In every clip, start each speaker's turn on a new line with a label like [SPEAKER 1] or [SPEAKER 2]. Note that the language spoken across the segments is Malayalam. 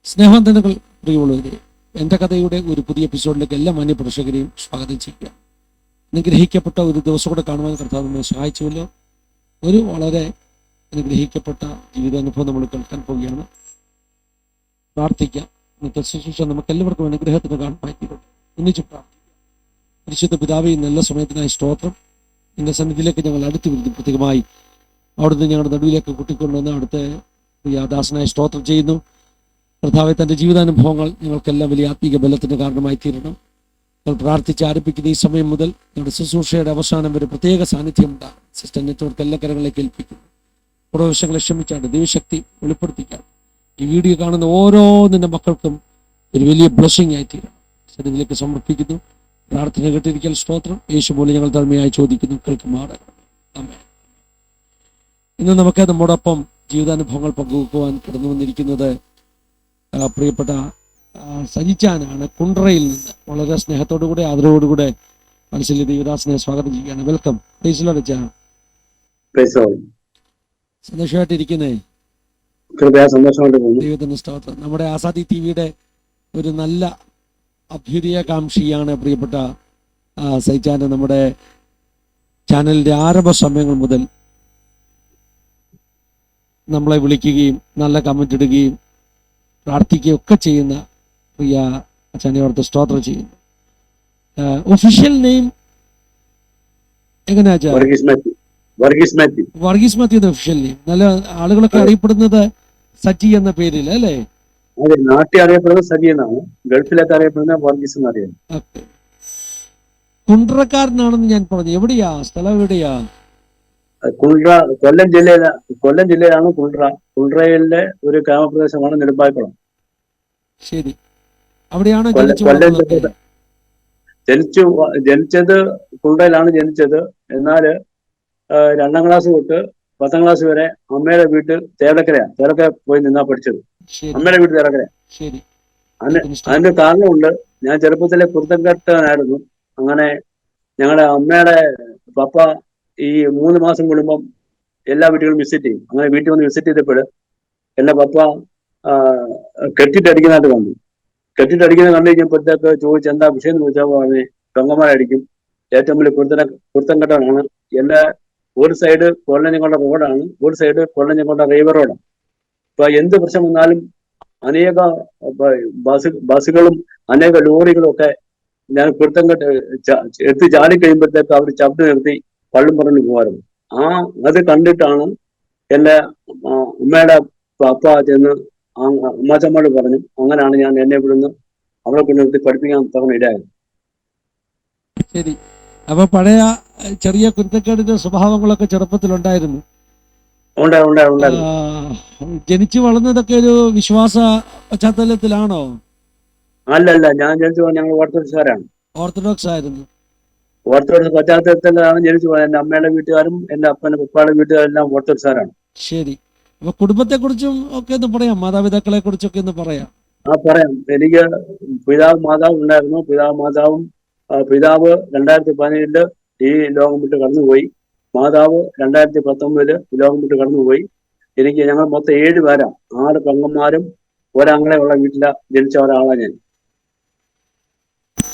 [SPEAKER 1] സ്നേഹവന്ദനങ്ങൾ പ്രിയമുള്ളവരെ, എൻ്റെ കഥയുടെ ഒരു പുതിയ എപ്പിസോഡിലേക്ക് എല്ലാ മാന്യ പ്രേക്ഷകരെയും സ്വാഗതം ചെയ്യുക. അനുഗ്രഹിക്കപ്പെട്ട ഒരു ദിവസം കൂടെ കാണുവാൻ കർത്താവ് നമ്മെ സഹായിച്ചുവല്ലോ. ഒരു വളരെ അനുഗ്രഹിക്കപ്പെട്ട ജീവിതാനുഭവം നമ്മൾ കേൾക്കാൻ പോവുകയാണ്. പ്രാർത്ഥിക്കാം. ഇന്നത്തെ ശുശ്രൂഷ നമുക്ക് എല്ലാവർക്കും അനുഗ്രഹത്തിന് കാണുമായിട്ടുണ്ട്. ഒന്നിച്ച് പ്രാർത്ഥിക്കാം. പരിശുദ്ധ പിതാവേ, നല്ല സമയത്തിനായി സ്തോത്രം. നിന്റെ സന്നിധിയിലേക്ക് ഞങ്ങൾ അടുത്ത് വരുന്നു. പ്രത്യേകമായി അവിടുന്ന് ഞങ്ങളുടെ നടുവിലേക്ക് കൂട്ടിക്കൊണ്ടുവന്ന് അവിടുത്തെ പ്രിയദാസനായി സ്തോത്രം ചെയ്യുന്നു. കർത്താവെ, തൻ്റെ ജീവിതാനുഭവങ്ങൾ ഞങ്ങൾക്കെല്ലാം വലിയ ആത്മീക ബലത്തിന് കാരണമായി തീരണം. ഞങ്ങൾ പ്രാർത്ഥിച്ച് ആരംഭിക്കുന്ന ഈ സമയം മുതൽ ഞങ്ങളുടെ ശുശ്രൂഷയുടെ അവസാനം വരെ പ്രത്യേക സാന്നിധ്യം ഉണ്ടാകും. സിസ്റ്റർ നെറ്റ്വർക്ക് എല്ലാ കരങ്ങളിലേക്ക് ഏൽപ്പിക്കുന്നു. പുറവശങ്ങളെ ക്ഷമിച്ചാണ് ദൈവശക്തി വെളിപ്പെടുത്തിക്കാൻ ഈ വീഡിയോ കാണുന്ന ഓരോ നിന്റെ മക്കൾക്കും ഒരു വലിയ ബ്ലെസ്സിങ് ആയി തീരണം. സന്നിധിയിലേക്ക് സമർപ്പിക്കുന്നു. പ്രാർത്ഥന കേട്ടിരിക്കൽ സ്തോത്രം. യേശു പോലെ ഞങ്ങൾ താഴ്മയായി ചോദിക്കുന്നു, കേൾക്കുമാറാകണം. ആമേൻ. ഇന്ന് നമുക്ക് നമ്മോടൊപ്പം ജീവിതാനുഭവങ്ങൾ പങ്കുവെക്കുവാൻ കടന്നു വന്നിരിക്കുന്നത് പ്രിയപ്പെട്ട സജിച്ചാനാണ്. കുണ്ട്രയിൽ നിന്ന് വളരെ സ്നേഹത്തോടുകൂടെ ആദരവോടുകൂടെ മനസ്സിലെ ദേവദാസിനെ സ്വാഗതം ചെയ്യുകയാണ്. വെൽക്കം. സന്തോഷമായിട്ടിരിക്കുന്നേ? ദൈവത്തിന്റെ സ്തോത്രം. നമ്മുടെ ആസാദി ടിവിയുടെ ഒരു നല്ല അഭ്യുദയകാംക്ഷിയാണ് പ്രിയപ്പെട്ട സജിച്ചാന്. നമ്മുടെ ചാനലിന്റെ ആരംഭ സമയങ്ങൾ മുതൽ നമ്മളെ വിളിക്കുകയും നല്ല കമന്റ് ഇടുകയും പ്രാർത്ഥിക്കുകയും ഒക്കെ ചെയ്യുന്ന പ്രിയ അച്ഛനെ ഓർത്ത് സ്തോത്രം ചെയ്യുന്നു. ഒഫീഷ്യൽ നെയിം എങ്ങനെയാ? Varghese Mathew official name. നല്ല ആളുകളൊക്കെ അറിയപ്പെടുന്നത് സജി എന്ന പേരിൽ അല്ലേ?
[SPEAKER 2] നാട്ടിൽ അറിയപ്പെടുന്നത് സജി എന്നാണ്, ഗൾഫിലൊക്കെ അറിയപ്പെടുന്നത് വർഗീസ് എന്നറിയാം.
[SPEAKER 1] കുണ്ട്രക്കാരനാണെന്ന് ഞാൻ പറഞ്ഞു. എവിടെയാ സ്ഥലം? എവിടെയാ?
[SPEAKER 2] കുണ്ട്ര കൊല്ലം ജില്ലയിലാണ് കുണ്ട്ര. കുണ്ട്രയിലെ ഒരു ഗ്രാമപ്രദേശമാണ് നെടുമ്പാക്കുളം.
[SPEAKER 1] ശരി. അവിടെയാണ്
[SPEAKER 2] ജനിച്ചത് കുണ്ട്രയിലാണ് ജനിച്ചത്. എന്നാൽ 2ാം ക്ലാസ് തൊട്ട് 10ാം ക്ലാസ് വരെ അമ്മയുടെ വീട്ടിൽ തേലക്കര പോയി നിന്നാ പഠിച്ചത്. അമ്മയുടെ വീട്ടിൽ തേലക്കര. അതിന്റെ കാരണമുണ്ട്. ഞാൻ ചെറുപ്പത്തിലെ കുരുത്തക്കെട്ടനായിരുന്നു. അങ്ങനെ ഞങ്ങളുടെ അമ്മയുടെ പപ്പ ഈ 3 മാസം കൂടുമ്പം എല്ലാ വീട്ടുകളും വിസിറ്റ് ചെയ്യും. അങ്ങനെ വീട്ടിൽ വന്ന് വിസിറ്റ് ചെയ്തപ്പോൾ എന്റെ പപ്പ കെട്ടിട്ടടിക്കുന്നതായിട്ട് കണ്ടു. കെട്ടിട്ടടിക്കുന്നത് കണ്ടു കഴിഞ്ഞപ്പോഴത്തേക്ക് ചോദിച്ചു, എന്താ വിഷയം എന്ന് ചോദിച്ചാൽ പറഞ്ഞ് പെങ്ങന്മാരടിക്കും, ഏറ്റവും വലിയ കുരുത്തം കെട്ടനാണ്. എന്റെ ഒരു സൈഡ് കൊല്ലഞ്ഞിക്കൊണ്ട റോഡാണ്, ഒരു സൈഡ് കൊല്ലഞ്ഞിക്കൊണ്ട റൈവർ റോഡാണ്. ഇപ്പൊ എന്ത് പ്രശ്നം വന്നാലും അനേക ബസ്സുകളും അനേക ലോറികളും ഒക്കെ ഞാൻ കുരുത്തം എടുത്ത് ചാടി കഴിയുമ്പോഴത്തേക്ക് അവർ ചവിട്ടി നിർത്തി പള്ളും പറഞ്ഞു പോകാറുണ്ട്. അത് കണ്ടിട്ടാണ് എന്റെ ഉമ്മയുടെ പപ്പ ചെന്ന് അമ്മാച്ചമ്മയോട് പറഞ്ഞു. അങ്ങനെയാണ് ഞാൻ എന്നെ ഇവിടുന്ന് അവളെ കൊണ്ട് നിർത്തി പഠിപ്പിക്കാൻ തവണ ഇടായത്.
[SPEAKER 1] ശരി. അപ്പൊ പഴയ ചെറിയ കുരുത്തക്കേടിന്റെ സ്വഭാവങ്ങളൊക്കെ ചെറുപ്പത്തിലുണ്ടായിരുന്നു. ജനിച്ചു വളർന്നതൊക്കെ ഒരു വിശ്വാസ പശ്ചാത്തലത്തിലാണോ?
[SPEAKER 2] അല്ലല്ല, ഞാൻ ജനിച്ചു ഞങ്ങൾ
[SPEAKER 1] ഓർത്തഡോക്സ് ആയിരുന്നു.
[SPEAKER 2] ഓർത്തഡോക്സ് പശ്ചാത്തലത്തിലാണ് ജനിച്ചു പോയത്. എന്റെ അമ്മയുടെ വീട്ടുകാരും എന്റെ അപ്പന്റെ പപ്പായുടെ വീട്ടുകാരും എല്ലാം ഓർത്തഡോക്സുകാരാണ്.
[SPEAKER 1] ശരി. അപ്പൊ കുടുംബത്തെ കുറിച്ചും ഒക്കെ ഒന്ന് പറയാം, മാതാപിതാക്കളെ കുറിച്ചൊക്കെ ഒന്ന് പറയാം.
[SPEAKER 2] പറയാം. എനിക്ക് പിതാവ് മാതാവ് ഉണ്ടായിരുന്നു. പിതാവ് 2017 ഈ ലോകം വിട്ട് കടന്നുപോയി. മാതാവ് 2019 ഈ ലോകം വിട്ട് കടന്നുപോയി. ഞങ്ങൾ മൊത്തം 7 പേരാ. 6 പെങ്ങന്മാരും ഒരാങ്ങളെ ഉള്ള വീട്ടില ജനിച്ച ഒരാളാണ് ഞാൻ.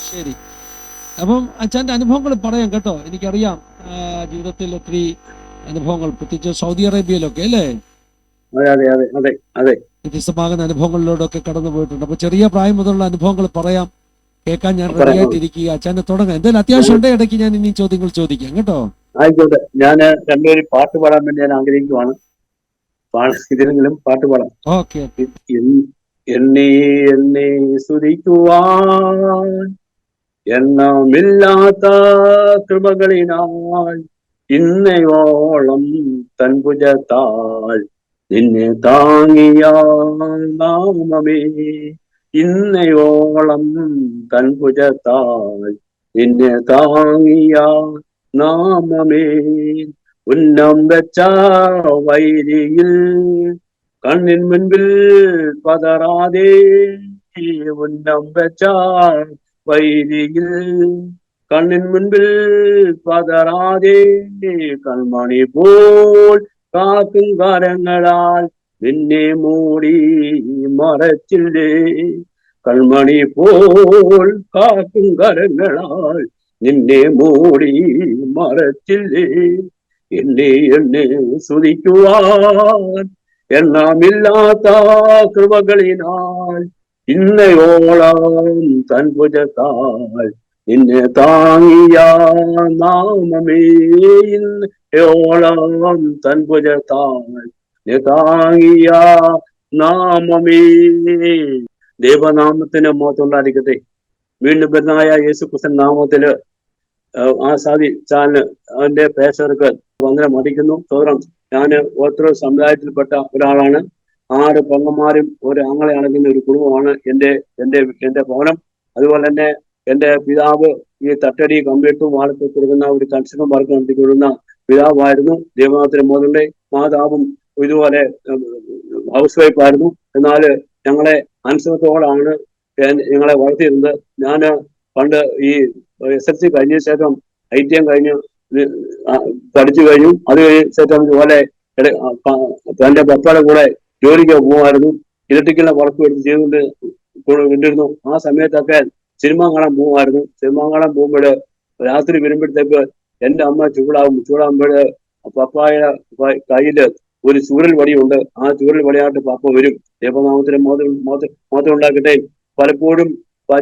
[SPEAKER 1] ശരി. അപ്പം അച്ഛൻ്റെ അനുഭവങ്ങൾ പറയാം കേട്ടോ. എനിക്കറിയാം ജീവിതത്തിൽ ഒത്തിരി അനുഭവങ്ങൾ, പ്രത്യേകിച്ച് സൗദി അറേബ്യയിലൊക്കെ അല്ലേ?
[SPEAKER 2] അതെ.
[SPEAKER 1] വ്യത്യസ്തമാകുന്ന അനുഭവങ്ങളിലൂടെയൊക്കെ കടന്നു പോയിട്ടുണ്ട്. അപ്പൊ ചെറിയ പ്രായം മുതലുള്ള അനുഭവങ്ങൾ പറയാം, കേൾക്കാൻ ഞാൻ റെഡിയായിട്ടിരിക്കുക. അച്ഛനെ തുടങ്ങാം. എന്തെങ്കിലും അത്യാവശ്യം ഉണ്ടെങ്കിൽ ഇടയ്ക്ക് ഞാൻ ഇനി ചോദ്യങ്ങൾ ചോദിക്കാം കേട്ടോ.
[SPEAKER 2] ആയിക്കോട്ടെ. ഞാൻ രണ്ടുപേരും പാട്ട് പാടാൻ വേണ്ടി ഞാൻ ആഗ്രഹിക്കുവാണ്. ഇതിലെങ്കിലും പാട്ട് പാടാം.
[SPEAKER 1] ഓക്കെ.
[SPEAKER 2] എന്നെ സ്തുതിക്കുവാൻ എണ്ണമില്ലാത്ത കൃപകളിനാൽ ഇന്നയോളം തൻ ഭുജത്താൽ നിന്നെ താങ്ങിയ നാമമേ, ഇന്നയോളം തൻ ഭുജത്താൽ നിന്നെ താങ്ങിയ നാമമേ, ഉന്നം വെച്ച വൈരിയിൽ കണ്ണിൻ മുൻപിൽ പതറാതെ, ഉന്നം വെച്ച വൈരിയിൽ കണ്ണിൻ മുൻപിൽ പതറാതെ, കൺമണി പോൽ കാക്കും കരങ്ങളാൽ നിന്നെ മൂടി മറച്ചില്ലേ, കൺമണി പോൽ കാക്കും കരങ്ങളാൽ നിന്നെ മൂടി മറച്ചില്ലേ, എന്നെ സ്തുതിക്കുവാൻ എണ്ണമില്ലാത്ത കൃപകളിനാൽ ഇന്നയോളം തൻ ഭുജത്താൽ നിന്നെ താങ്ങിയ നാമമേ, ഇന്നയോളം തൻ ഭുജത്താൽ നിന്നെ താങ്ങിയ നാമമേ. ദൈവനാമത്തിന് മഹത്വം ഉണ്ടായിരിക്കട്ടെ. വീണ്ടും വരുന്നതായ യേശു ക്രിസ്ത്യൻ നാമത്തില് ആസാദി ചാനൽ അതിന്റെ പ്രേക്ഷകർക്ക് വന്ദനം അറിയിക്കുന്നു. സോദരം, ഞാൻ ഓർത്തഡോക്സ് സമുദായത്തിൽപ്പെട്ട ഒരാളാണ്. 6 പെങ്ങന്മാരും ഒരു ആങ്ങളെ അടങ്ങുന്ന ഒരു കുടുംബമാണ് എന്റെ ഭവനം. അതുപോലെ തന്നെ എന്റെ പിതാവ് ഈ തട്ടടി കമ്പ്യൂട്ടർ വാളത്തിൽ കൊടുക്കുന്ന ഒരു കൺസ്ട്രക്ഷൻ വർക്ക് നടത്തിക്കൊള്ളുന്ന പിതാവായിരുന്നു. ദൈവനാമത്തിന് മോദന്റെ മാതാവും ഇതുപോലെ ഹൗസ് വൈഫായിരുന്നു. എന്നാൽ ഞങ്ങളെ അനുസരണത്തോടാണ് ഞങ്ങളെ വളർത്തിയിരുന്നത്. ഞാൻ പണ്ട് ഈ SLC കഴിഞ്ഞ ശേഷം ITM കഴിഞ്ഞ് പഠിച്ചു കഴിഞ്ഞു. അത് കഴിഞ്ഞ ശേഷം ഇതുപോലെ എന്റെ പപ്പയുടെ കൂടെ ജോലിക്ക് പോകുമായിരുന്നു. ഇലക്ട്രിക്കലിന്റെ വർക്ക് എടുത്ത് ചെയ്തുകൊണ്ടിരുന്നു. ആ സമയത്തൊക്കെ സിനിമ കാണാൻ പോകുമായിരുന്നു. സിനിമ കാണാൻ പോകുമ്പോൾ രാത്രി വരുമ്പോഴത്തേക്ക് എന്റെ അമ്മ ചൂടാകുമ്പോൾ പപ്പായുടെ കയ്യില് ഒരു ചൂരൽ വടിയുണ്ട്. ആ ചൂരൽ വടിയായിട്ട് പപ്പ വരും. ദൈവനാമത്തിന് മാത്രം ഉണ്ടാക്കട്ടെ. പലപ്പോഴും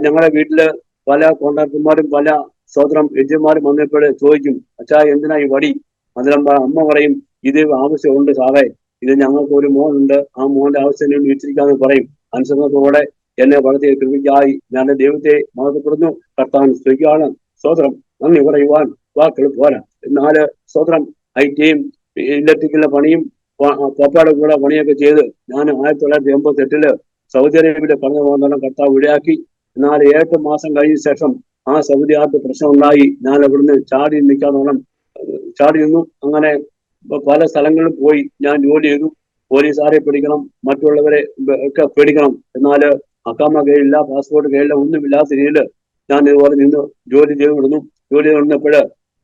[SPEAKER 2] ഞങ്ങളുടെ വീട്ടില് പല കോൺട്രാക്ടർമാരും പല സ്വതന്ത്രം യജ്ഞന്മാരും വന്നപ്പോൾ ചോദിക്കും, അച്ഛാ എന്തിനാ ഈ വടി? അതിലും അമ്മ പറയും, ഇത് ആവശ്യമുണ്ട് സാറേ, ഇത് ഞങ്ങൾക്ക് ഒരു മോനുണ്ട്, ആ മോന്റെ ആവശ്യത്തിന് വേണ്ടി വെച്ചിരിക്കാന്ന് പറയും. അനുസരണത്തോടെ എന്നെ വളർത്തിയ കൃപയ്ക്കായി ഞാൻ ദൈവത്തെ മഹത്വപ്പെടുന്നു. കർത്താൻ സ്തുതിക്കുകയാണ്. സ്വതന്ത്രം നന്ദി പറയുവാൻ വാക്കുകൾ പോരാ. എന്നാല് സ്വതന്ത്രം ITയും ഇലക്ട്രിക്കലിന്റെ പണിയും പപ്പയുടെ കൂടെ പണിയൊക്കെ ചെയ്ത് ഞാൻ 1988 സൗദി അറേബ്യയിലെ കടന്നു പോകുന്ന കർത്താവ് ഇടയാക്കി. എന്നാൽ 8 മാസം കഴിഞ്ഞ ശേഷം ആ സൗദിയായിട്ട് പ്രശ്നം ഉണ്ടായി. ഞാൻ അവിടുന്ന് ചാടി നിന്നു. അങ്ങനെ പല സ്ഥലങ്ങളിലും പോയി ഞാൻ ജോലി ചെയ്തു. പോലീസുകാരെ പേടിക്കണം, മറ്റുള്ളവരെ ഒക്കെ പേടിക്കണം. എന്നാൽ അക്കാമ കയ്യിലില്ല, പാസ്പോർട്ട് കയ്യിലില്ല, ഒന്നുമില്ലാത്ത രീതിയിൽ ഞാൻ ഇതുപോലെ നിന്ന് ജോലി ചെയ്ത് വിടുന്നു. ജോലി ചെയ്ത് വന്നപ്പോൾ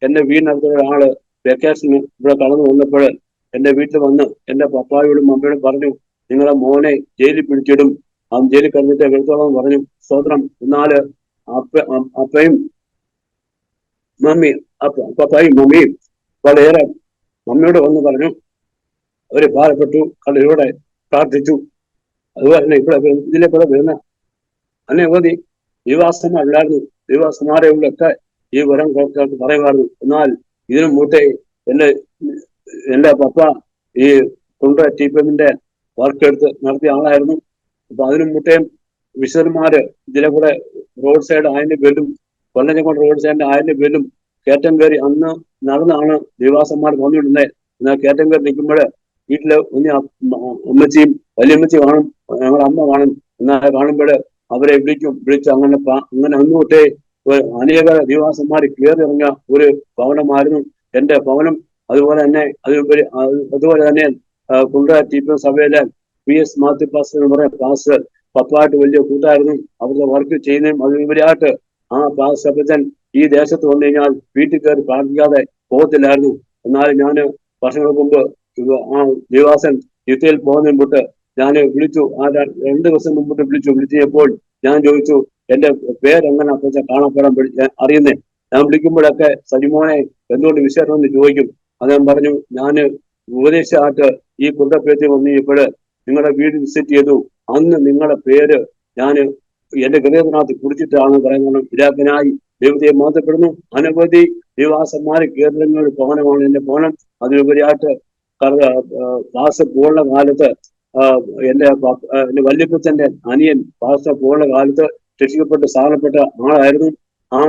[SPEAKER 2] എന്റെ വീടിനടുത്തുള്ള ഒരാള് വെക്കേഷന് ഇവിടെ കടന്നു വന്നപ്പോൾ എന്റെ വീട്ടിൽ വന്ന് എന്റെ പപ്പായോടും അമ്മയോടും പറഞ്ഞു, നിങ്ങളെ മോനെ ജയിലിൽ പിടിച്ചിടും, ആ ജയിലിൽ കിടന്നിട്ട് എടുത്തോളം പറഞ്ഞു. സ്വതന്ത്രം. എന്നാല് പപ്പയും മമ്മിയും വളരെയേറെ മമ്മിയോട് വന്ന് പറഞ്ഞു. അവര് ഭാരപ്പെട്ടു, കടലിലൂടെ പ്രാർത്ഥിച്ചു. അതുപോലെ തന്നെ ഇതിലേക്കൂടെ വരുന്ന അനവധി ദൈവാസന്മാരില്ലായിരുന്നു. ദൈവാസന്മാരെ ഒക്കെ ഈ വരം പറയുമായിരുന്നു. എന്നാൽ ഇതിനു മുട്ടേ എന്റെ പപ്പ ഈ TPMന്റെ വർക്ക് എടുത്ത് നടത്തിയ ആളായിരുന്നു. അപ്പൊ അതിനു മുട്ടേയും വിശുദ്ധന്മാര് ഇതിലെ കൂടെ റോഡ് സൈഡ് ആയതിന്റെ പേരിലും കൊല്ലഞ്ചേക്കോട് റോഡ് സൈഡിന്റെ ആയതിന്റെ പേരിലും കയറ്റം കയറി അന്ന് നടന്നാണ് ദൈവാസന്മാർ വന്നിടുന്നത്. എന്നാൽ കയറ്റം കയറി നിൽക്കുമ്പോൾ വീട്ടില് അമ്മച്ചിയും വലിയമ്മച്ചി കാണും, ഞങ്ങളുടെ അമ്മ കാണും. എന്നാൽ കാണുമ്പോൾ അവരെ വിളിച്ച് അങ്ങനെ അന്ന് തൊട്ടേ അനേക ദൈവാസന്മാർ കയറി ഇറങ്ങിയ ഒരു ഭവനമായിരുന്നു എന്റെ ഭവനം. അതുപോലെ തന്നെ TPM സഭയിലെ PS മാത്യു പാസ്റ്റർ എന്ന് പറയുന്ന പാസ്റ്റർ പപ്പായിട്ട് വലിയ കൂട്ടായിരുന്നു. അവരുടെ വർക്ക് ചെയ്യുന്നതും അതിലുപരിയായിട്ട് ആ പാസ്റ്റർ ഈ ദേശത്ത് വന്നു കഴിഞ്ഞാൽ വീട്ടിൽ കയറി പ്രാർത്ഥിക്കാതെ പോകത്തില്ലായിരുന്നു. എന്നാൽ ഞാൻ വർഷങ്ങൾക്ക് മുമ്പ് ആ ദേവാസൻ യുദ്ധയിൽ പോകുന്നതിന് മുമ്പ് ഞാൻ വിളിച്ചു. ആ 2 ദിവസം മുമ്പിട്ട് വിളിച്ചപ്പോൾ ഞാൻ ചോദിച്ചു, എന്റെ പേരെങ്ങനെ അപ്പച്ച കാണപ്പെടാൻ അറിയുന്നേ? ഞാൻ വിളിക്കുമ്പോഴൊക്കെ സജിമോനെ എന്തുകൊണ്ട് വിശേഷം എന്ന് ചോദിക്കും. അദ്ദേഹം പറഞ്ഞു, ഞാൻ ഉപദേശമായിട്ട് ഈ കുണ്ടപ്പേത്തിൽ വന്നിപ്പോൾ നിങ്ങളുടെ വീട് വിസിറ്റ് ചെയ്തു. അന്ന് നിങ്ങളുടെ പേര് ഞാൻ എന്റെ ഹൃദയത്തിനകത്ത് കുറിച്ചിട്ടാണ് പറയുന്നത്. ഇരാക്കനായി ദൈവത്തെ മാറ്റപ്പെടുന്നു. അനവധി ദൈവാസന്മാരെ കേരളങ്ങളുടെ ഒരു ഭവനമാണ് എന്റെ ഭവനം. അതിലുപരിയായിട്ട് ക്ലാസ് പോകുന്ന കാലത്ത് എന്റെ വല്യപ്പച്ചന്റെ അനിയൻ പാസ്റ്റർ പോകുന്ന കാലത്ത് രക്ഷിക്കപ്പെട്ട് സ്ഥാനപ്പെട്ട ആളായിരുന്നു. ആ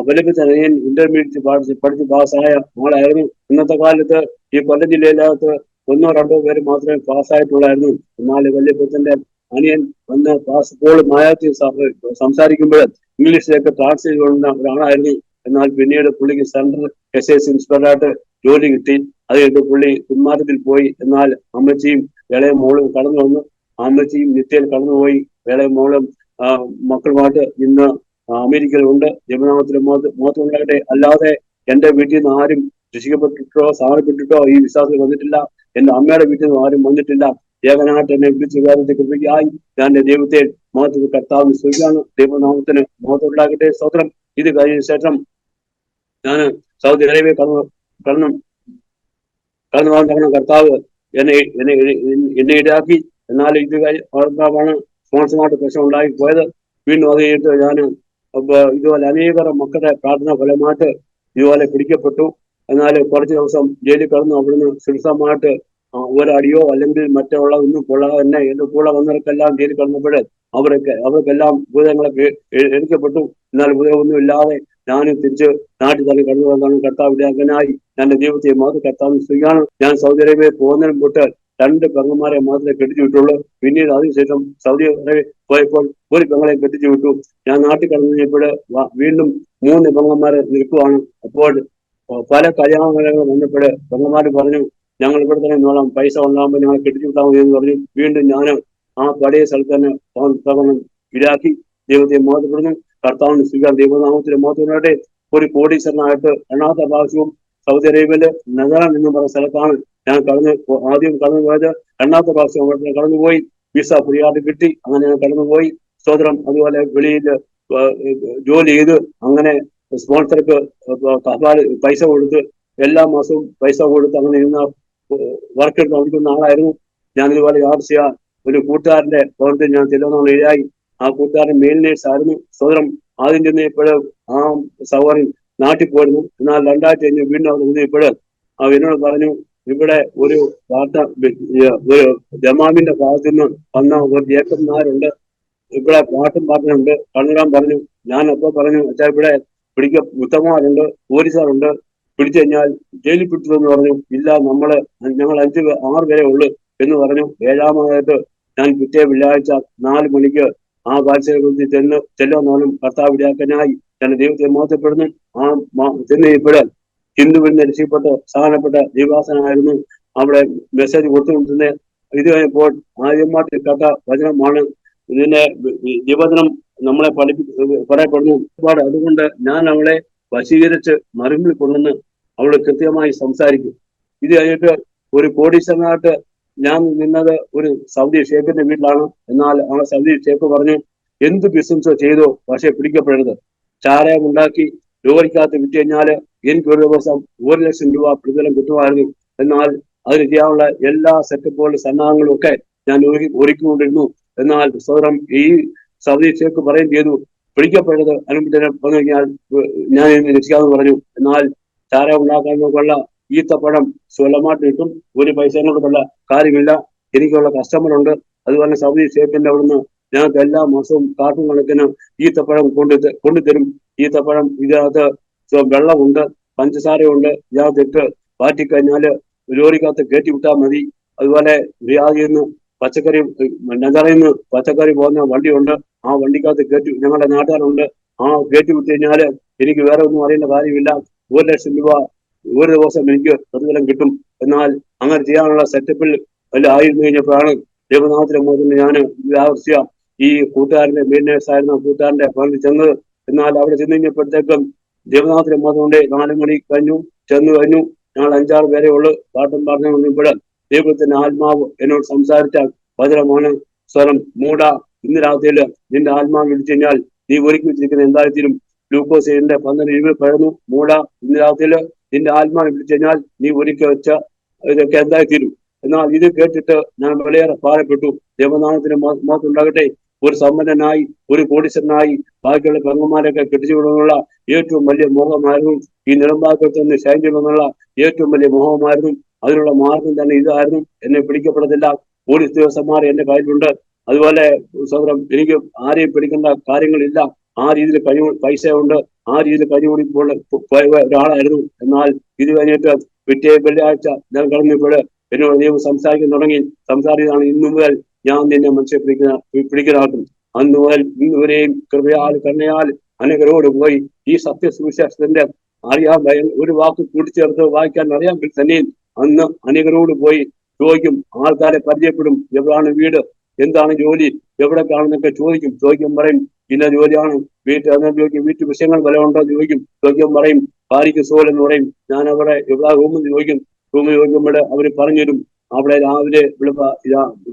[SPEAKER 2] വല്യപ്പച്ചൻ അനിയൻ ഇന്റർമീഡിയറ്റ് പഠിച്ച് പാസ്സായ ആളായിരുന്നു. ഇന്നത്തെ കാലത്ത് ഈ കൊല്ലം ജില്ലയിലകത്ത് 1 or 2 പേര് മാത്രമേ പാസ്സായിട്ടുള്ളായിരുന്നു. എന്നാൽ വല്യപ്പച്ചന്റെ അനിയൻ അന്ന് പാസ്പോർട്ട് മലയാളത്തിൽ സംസാരിക്കുമ്പോൾ ഇംഗ്ലീഷിലേക്ക് ട്രാൻസ്ലേറ്റ് ചെയ്യുന്ന ഒരാളായിരുന്നു. എന്നാൽ പിന്നീട് പുള്ളിക്ക് സെൻട്രൽ SS ഇൻസ്പെക്ടറായിട്ട് ജോലി കിട്ടി. അത് കഴിഞ്ഞ് പുള്ളി പിന്മാറ്റത്തിൽ പോയി. എന്നാൽ അമ്മച്ചിയും ഇളയ മോളും കടന്നു വന്നു. അമ്മച്ചിയും നിത്യയിൽ കടന്നുപോയി. ഇളയ മോളും മക്കളുമായിട്ട് ഇന്ന് അമേരിക്കയിലുണ്ട്. ജന്മനാമത്തിൽ മോഹത്തുണ്ടാകട്ടെ. അല്ലാതെ എന്റെ വീട്ടിൽ നിന്ന് ആരും രക്ഷിക്കപ്പെട്ടിട്ടോ സ്ഥാനപ്പെട്ടിട്ടോ ഈ വിശ്വാസത്തിൽ വന്നിട്ടില്ല. എന്റെ അമ്മയുടെ വീട്ടിൽ നിന്ന് ആരും വന്നിട്ടില്ല. ഏകനായിട്ട് എന്നെ വിളിച്ചു കാര്യത്തെ കൃപയ്ക്കായി ഞാൻ എന്റെ ദൈവത്തെ മഹത്വ കർത്താവിന് സ്തുതിക്കുകയാണ്. ദൈവനാമത്തിന് മഹത്വം ഉണ്ടാകട്ടെ. സ്തോത്രം. ഇത് കഴിഞ്ഞ ശേഷം ഞാൻ സൗദി അറേബ്യ കടന്നു പോകാൻ കർത്താവ് എന്നെ എന്നെ എന്നെ ഇടാക്കി. എന്നാൽ ഇത് കർത്താവാണ് സ്പോൺസറുമായിട്ട് പ്രശ്നം ഉണ്ടായി പോയത്. വീണ്ടും അത് കഴിഞ്ഞിട്ട് ഞാൻ ഇതുപോലെ അനേകം മക്കളുടെ പ്രാർത്ഥന ഫലമായിട്ട് ഇതുപോലെ പിടിക്കപ്പെട്ടു. എന്നാൽ കുറച്ച് ദിവസം ജയിലിൽ കിടന്നു. അവിടുന്ന് സുരക്ഷമായിട്ട് ഒരടിയോ അല്ലെങ്കിൽ മറ്റുള്ള ഒന്നും കൊള്ളാതെ തന്നെ എന്റെ കൂടെ വന്നവർക്കെല്ലാം ജയിലിൽ കിടന്നപ്പോൾ അവർക്കെല്ലാം ഭൂതങ്ങളൊക്കെ എടുക്കപ്പെട്ടു. എന്നാൽ ഭൂതമൊന്നും ഇല്ലാതെ ഞാനും തിരിച്ച് നാട്ടിൽ തന്നെ കടന്നു വന്നാണ് കർത്താവ് ഇടയാക്കനായി ഞാൻ ദൈവത്തെ മാത്രം കർത്താവിന് സ്തുതിക്കുകയാണ്. ഞാൻ സൗദി അറേബ്യയിൽ പോകുന്നതിനും തൊട്ട് 2 പെങ്ങന്മാരെ മാത്രമേ കെട്ടിച്ചു വിട്ടുള്ളൂ. പിന്നീട് അതിനുശേഷം സൗദി അറേബ്യ പോയപ്പോൾ ഒരു പെങ്ങളെ കെട്ടിച്ചു വിട്ടു. ഞാൻ നാട്ടിൽ കടന്നു കഴിഞ്ഞപ്പോൾ വീണ്ടും 3 പെങ്ങന്മാരെ നിൽക്കുവാണ്. അപ്പോൾ പല കല്യാണങ്ങൾ വന്നപ്പോൾ പെങ്ങന്മാർ പറഞ്ഞു, ഞങ്ങൾ ഇവിടെ തന്നെ നോളാം, പൈസ ഉണ്ടാകുമ്പോൾ ഞങ്ങൾ കെട്ടിച്ചു വിട്ടാൽ മതി എന്ന് പറഞ്ഞു. വീണ്ടും ഞാൻ ആ പഴയ സ്ഥലത്ത് തന്നെ ഇടാക്കി ദൈവത്തെ മോഹപ്പെടുന്നു. കർത്താവിന് സ്വീകാരം. ദൈവനാമത്തിന് മോഹത്തിനായിട്ട് ഒരു കോടീശ്വരനായിട്ട് 2ാമത്തെ പ്രാവശ്യവും സൗദി അറേബ്യയിലെ നഗരം എന്ന് പറയുന്ന സ്ഥലത്താണ് ഞാൻ ആദ്യം കടന്നു പോയത്. 2ാമത്തെ പ്രാവശ്യം അവിടെ കടന്നുപോയി. വിസ ഫ്രീ ആയിട്ട് കിട്ടി. അങ്ങനെ ഞാൻ കടന്നുപോയി. സ്തോത്രം. അതുപോലെ വെളിയിൽ ജോലി ചെയ്ത് അങ്ങനെ സ്പോൺസർക്ക് പൈസ കൊടുത്ത് എല്ലാ മാസവും പൈസ കൊടുത്ത് അങ്ങനെ ഇരുന്ന വർക്ക് എടുത്ത് നടത്തുന്ന ആളായിരുന്നു ഞാൻ. ഇതുപോലെ ആവശ്യ ഒരു കൂട്ടുകാരന്റെ ഭവനത്തിൽ ഞാൻ ചെല്ലുന്ന ഇടയായി. ആ കൂട്ടുകാരൻ മെയിൽ നേഴ്സ് ആയിരുന്നു. സ്തോത്രം. ആദ്യം ചെന്നപ്പോഴ് ആ സഹോദരൻ നാട്ടിൽ പോയിരുന്നു. എന്നാൽ 2 വീണ്ടും അവിടെ നിന്നപ്പോൾ എന്നോട് പറഞ്ഞു, ഇവിടെ ഒരു വാർത്ത ഒരു ജമാമിന്റെ ഭാഗത്തു നിന്ന് വന്ന ഒരു ജേക്കബ് നായരുണ്ട്, ഇവിടെ പാട്ടും പാട്ടുന്നുണ്ട്, കണ്ണുടാൻ പറഞ്ഞു. ഞാൻ അപ്പോൾ പറഞ്ഞു, അച്ഛാ ഇവിടെ ഉത്തമന്മാരുണ്ട്, പോലീസുകാരുണ്ട്, പിടിച്ചു കഴിഞ്ഞാൽ ജയിലിൽ പിടിച്ചതെന്ന് പറഞ്ഞു. ഇല്ല, ഞങ്ങൾ 6 പേരെ ഉള്ളു എന്ന് പറഞ്ഞു. 7ാമതായിട്ട് ഞാൻ പിറ്റേ വെള്ളിയാഴ്ച 4 മണിക്ക് ആ ബാത്സര്യത്തിൽ ചെല്ലുമെന്നാലും കർത്താവ് ഇടയാക്കനായി ഞാൻ ദൈവത്തെ മോഹപ്പെടുന്നു. ആ ചെന്നപ്പോഴാൽ ഹിന്ദുവിൽ നിന്ന് രക്ഷപ്പെട്ട സാധാരണപ്പെട്ട ദൈവാസനായിരുന്നു അവിടെ മെസ്സേജ് കൊടുത്തുകൊണ്ടിരുന്നത്. ഇത് കഴിഞ്ഞപ്പോൾ ആദ്യമായിട്ട് കേട്ട വചനമാണ് ഇതിന്റെ നിബന്ധനം നമ്മളെ പറയപ്പെടുന്നു. അതുകൊണ്ട് ഞാൻ അവളെ വശീകരിച്ച് മറുപിൽ കൊണ്ടുവന്ന് അവള് കൃത്യമായി സംസാരിക്കും. ഇത് കഴിഞ്ഞിട്ട് ഒരു കോടീശ്വരനായിട്ട് ഞാൻ നിന്നത് ഒരു സൗദി ഷേഖിന്റെ വീട്ടിലാണ്. എന്നാൽ ആ സൗദി ഷേഖ് പറഞ്ഞു, എന്ത് ബിസിനസ് ചെയ്തോ പക്ഷെ പിടിക്കപ്പെടരുത്. ചാരായം ഉണ്ടാക്കി ലോറിക്കകത്ത് വിറ്റ് കഴിഞ്ഞാല് എനിക്ക് ഒരു ദിവസം 1 ലക്ഷം രൂപ പ്രതിഫലം കിട്ടുമായിരുന്നു. എന്നാൽ അതിന് ചെയ്യാനുള്ള എല്ലാ സെറ്റപ്പുകളും സന്നാഹങ്ങളും ഒക്കെ ഞാൻ ഒരുക്കിക്കൊണ്ടിരുന്നു. എന്നാൽ സ്വതന്ത്രം ഈ സൗദി ഷേഖ് പറയുകയും ചെയ്തു, പിടിക്കപ്പെടരുത്. അനുമതി വന്നു കഴിഞ്ഞാൽ ഞാൻ രക്ഷിക്കാമെന്ന് പറഞ്ഞു. എന്നാൽ ചാരായം ഉണ്ടാക്കാനുള്ള ഈത്തപ്പഴം സ്വലമായിട്ട് കിട്ടും. ഒരു പൈസ കൊണ്ടുള്ള കാര്യമില്ല. എനിക്കുള്ള കസ്റ്റമറുണ്ട്. അതുപോലെ സൗദി ഷേഖിന്റെ അവിടുന്ന് ഞങ്ങൾക്ക് എല്ലാ മാസവും കാർട്ടൂൺ കണക്കിന് ഈത്തപ്പഴം കൊണ്ടുതരും. ഈത്തപ്പഴം ഇതിനകത്ത് വെള്ളമുണ്ട്, പഞ്ചസാരയുണ്ട്. ഇതിനകത്തിട്ട് പാറ്റിക്കഴിഞ്ഞാല് ലോറിക്കകത്ത് കയറ്റി വിട്ടാൽ മതി. അതുപോലെ റിയാദിൽ നിന്ന് നഗറിൽ നിന്ന് പച്ചക്കറി പോകുന്ന വണ്ടിയുണ്ട്. ആ വണ്ടിക്കകത്ത് ഞങ്ങളുടെ നാട്ടുകാരുണ്ട്. ആ കയറ്റി വിട്ട് കഴിഞ്ഞാല് എനിക്ക് വേറെ ഒന്നും അറിയേണ്ട കാര്യമില്ല. 1 ലക്ഷം രൂപ ഒരു ദിവസം എനിക്ക് പ്രതിഫലം കിട്ടും. എന്നാൽ അങ്ങനെ ചെയ്യാനുള്ള സെറ്റപ്പിൽ ആയിരുന്നു കഴിഞ്ഞപ്പോഴാണ് ദൈവനാമത്തിലെ മുതൽ ഞാൻ ആവശ്യ ഈ കൂട്ടുകാരന്റെ മെയിൻറ്റേഴ്സ് ആയിരുന്ന കൂട്ടുകാരന്റെ ഭവനിൽ ചെന്നത്. എന്നാൽ അവിടെ ചെന്ന് കഴിഞ്ഞപ്പോഴത്തേക്കും ദൈവനാമത്തിലെ മുതലുകൊണ്ട് 4 മണി ചെന്നു കഴിഞ്ഞു. ഞങ്ങൾ 5-6 പേരെ ഉള്ളു. പാട്ടും പറഞ്ഞു വന്നപ്പോൾ ദൈവത്തിന്റെ ആത്മാവ് എന്നോട് സംസാരിച്ചാൽ വചനമാണ് സ്വരം മൂട, ഇന്ന് രാത്രിയില് നിന്റെ ആത്മാവ് വിളിച്ചു കഴിഞ്ഞാൽ നീ ഒരുക്കി വെച്ചിരിക്കുന്ന എന്തായാലും ഗ്ലൂക്കോസ് 12:20 പറയുന്നു. മൂട, ഇന്ന് രാത്രിയില് നിന്റെ ആത്മാവ് വിളിച്ചു കഴിഞ്ഞാൽ നീ ഒരുക്കി വെച്ച ഇതൊക്കെ എന്തായി തീരും. എന്നാൽ ഇത് കേട്ടിട്ട് ഞാൻ വളരെയേറെ ഭാരപ്പെട്ടു. ദൈവനാമത്തിന് മോഹത്തുണ്ടാകട്ടെ. ഒരു സമ്പന്നനായി, ഒരു കോടീശ്വരനായി ബാക്കിയുള്ള പെങ്ങന്മാരൊക്കെ കെട്ടിച്ചുകൊണ്ടുള്ള ഏറ്റവും വലിയ മോഹമായിരുന്നു. ഈ നിലമ്പാക്കത്ത് നിന്ന് ശൈന്യമെന്നുള്ള ഏറ്റവും വലിയ മോഹമായിരുന്നു. അതിനുള്ള മാർഗം തന്നെ ഇതായിരുന്നു. എന്നെ പിടിക്കപ്പെടത്തില്ല, പോലീസ് ഉദ്യോഗസ്ഥന്മാർ എന്റെ കയ്യിലുണ്ട്. അതുപോലെ സൗരം എനിക്ക് ആരെയും പിടിക്കേണ്ട കാര്യങ്ങളില്ല. ആ രീതിയിൽ പൈസ ഉണ്ട്. ആ രീതിയിൽ കഴിവുകൂടി പോയ ഒരാളായിരുന്നു. എന്നാൽ ഇത് കഴിഞ്ഞിട്ട് പിറ്റേ വെള്ളിയാഴ്ച ഞാൻ കടന്നപ്പോൾ എന്നോട് ദൈവം സംസാരിക്കാൻ തുടങ്ങി. സംസാരിക്കുന്നതാണ്, ഇന്നു മുതൽ ഞാൻ നിന്നെ മനുഷ്യ പിടിക്കലാക്കും. അന്ന് മുതൽ ഇന്നുവരെയും കൃപയാൽ കരുണയാൽ അനേകരോട് പോയി ഈ സത്യസുവിശേഷത്തിന്റെ അറിയാൻ ഒരു വാക്ക് കൂട്ടിച്ചേർത്ത് വായിക്കാൻ അറിയാമെങ്കിൽ തന്നെയും അന്ന് അനേകരോട് പോയി ചോദിക്കും. ആൾക്കാരെ പരിചയപ്പെടും. എവിടാണ് വീട്, എന്താണ് ജോലി, എവിടെ കാണുന്നൊക്കെ ചോദിക്കും പറയും ഇന്ന ജോലിയാണ്. വീട്ടു വിഷയങ്ങൾ വല്ല ഉണ്ടോ ചോദിക്കും പറയും. ഭാര്യയ്ക്ക് സോൽ എന്ന് പറയും. ഞാൻ അവിടെ എവിടെ റൂമെന്ന് ചോദിക്കും. റൂമിൽ ചോദിക്കുമ്പോൾ അവർ പറഞ്ഞുതരും. അവിടെ രാവിലെ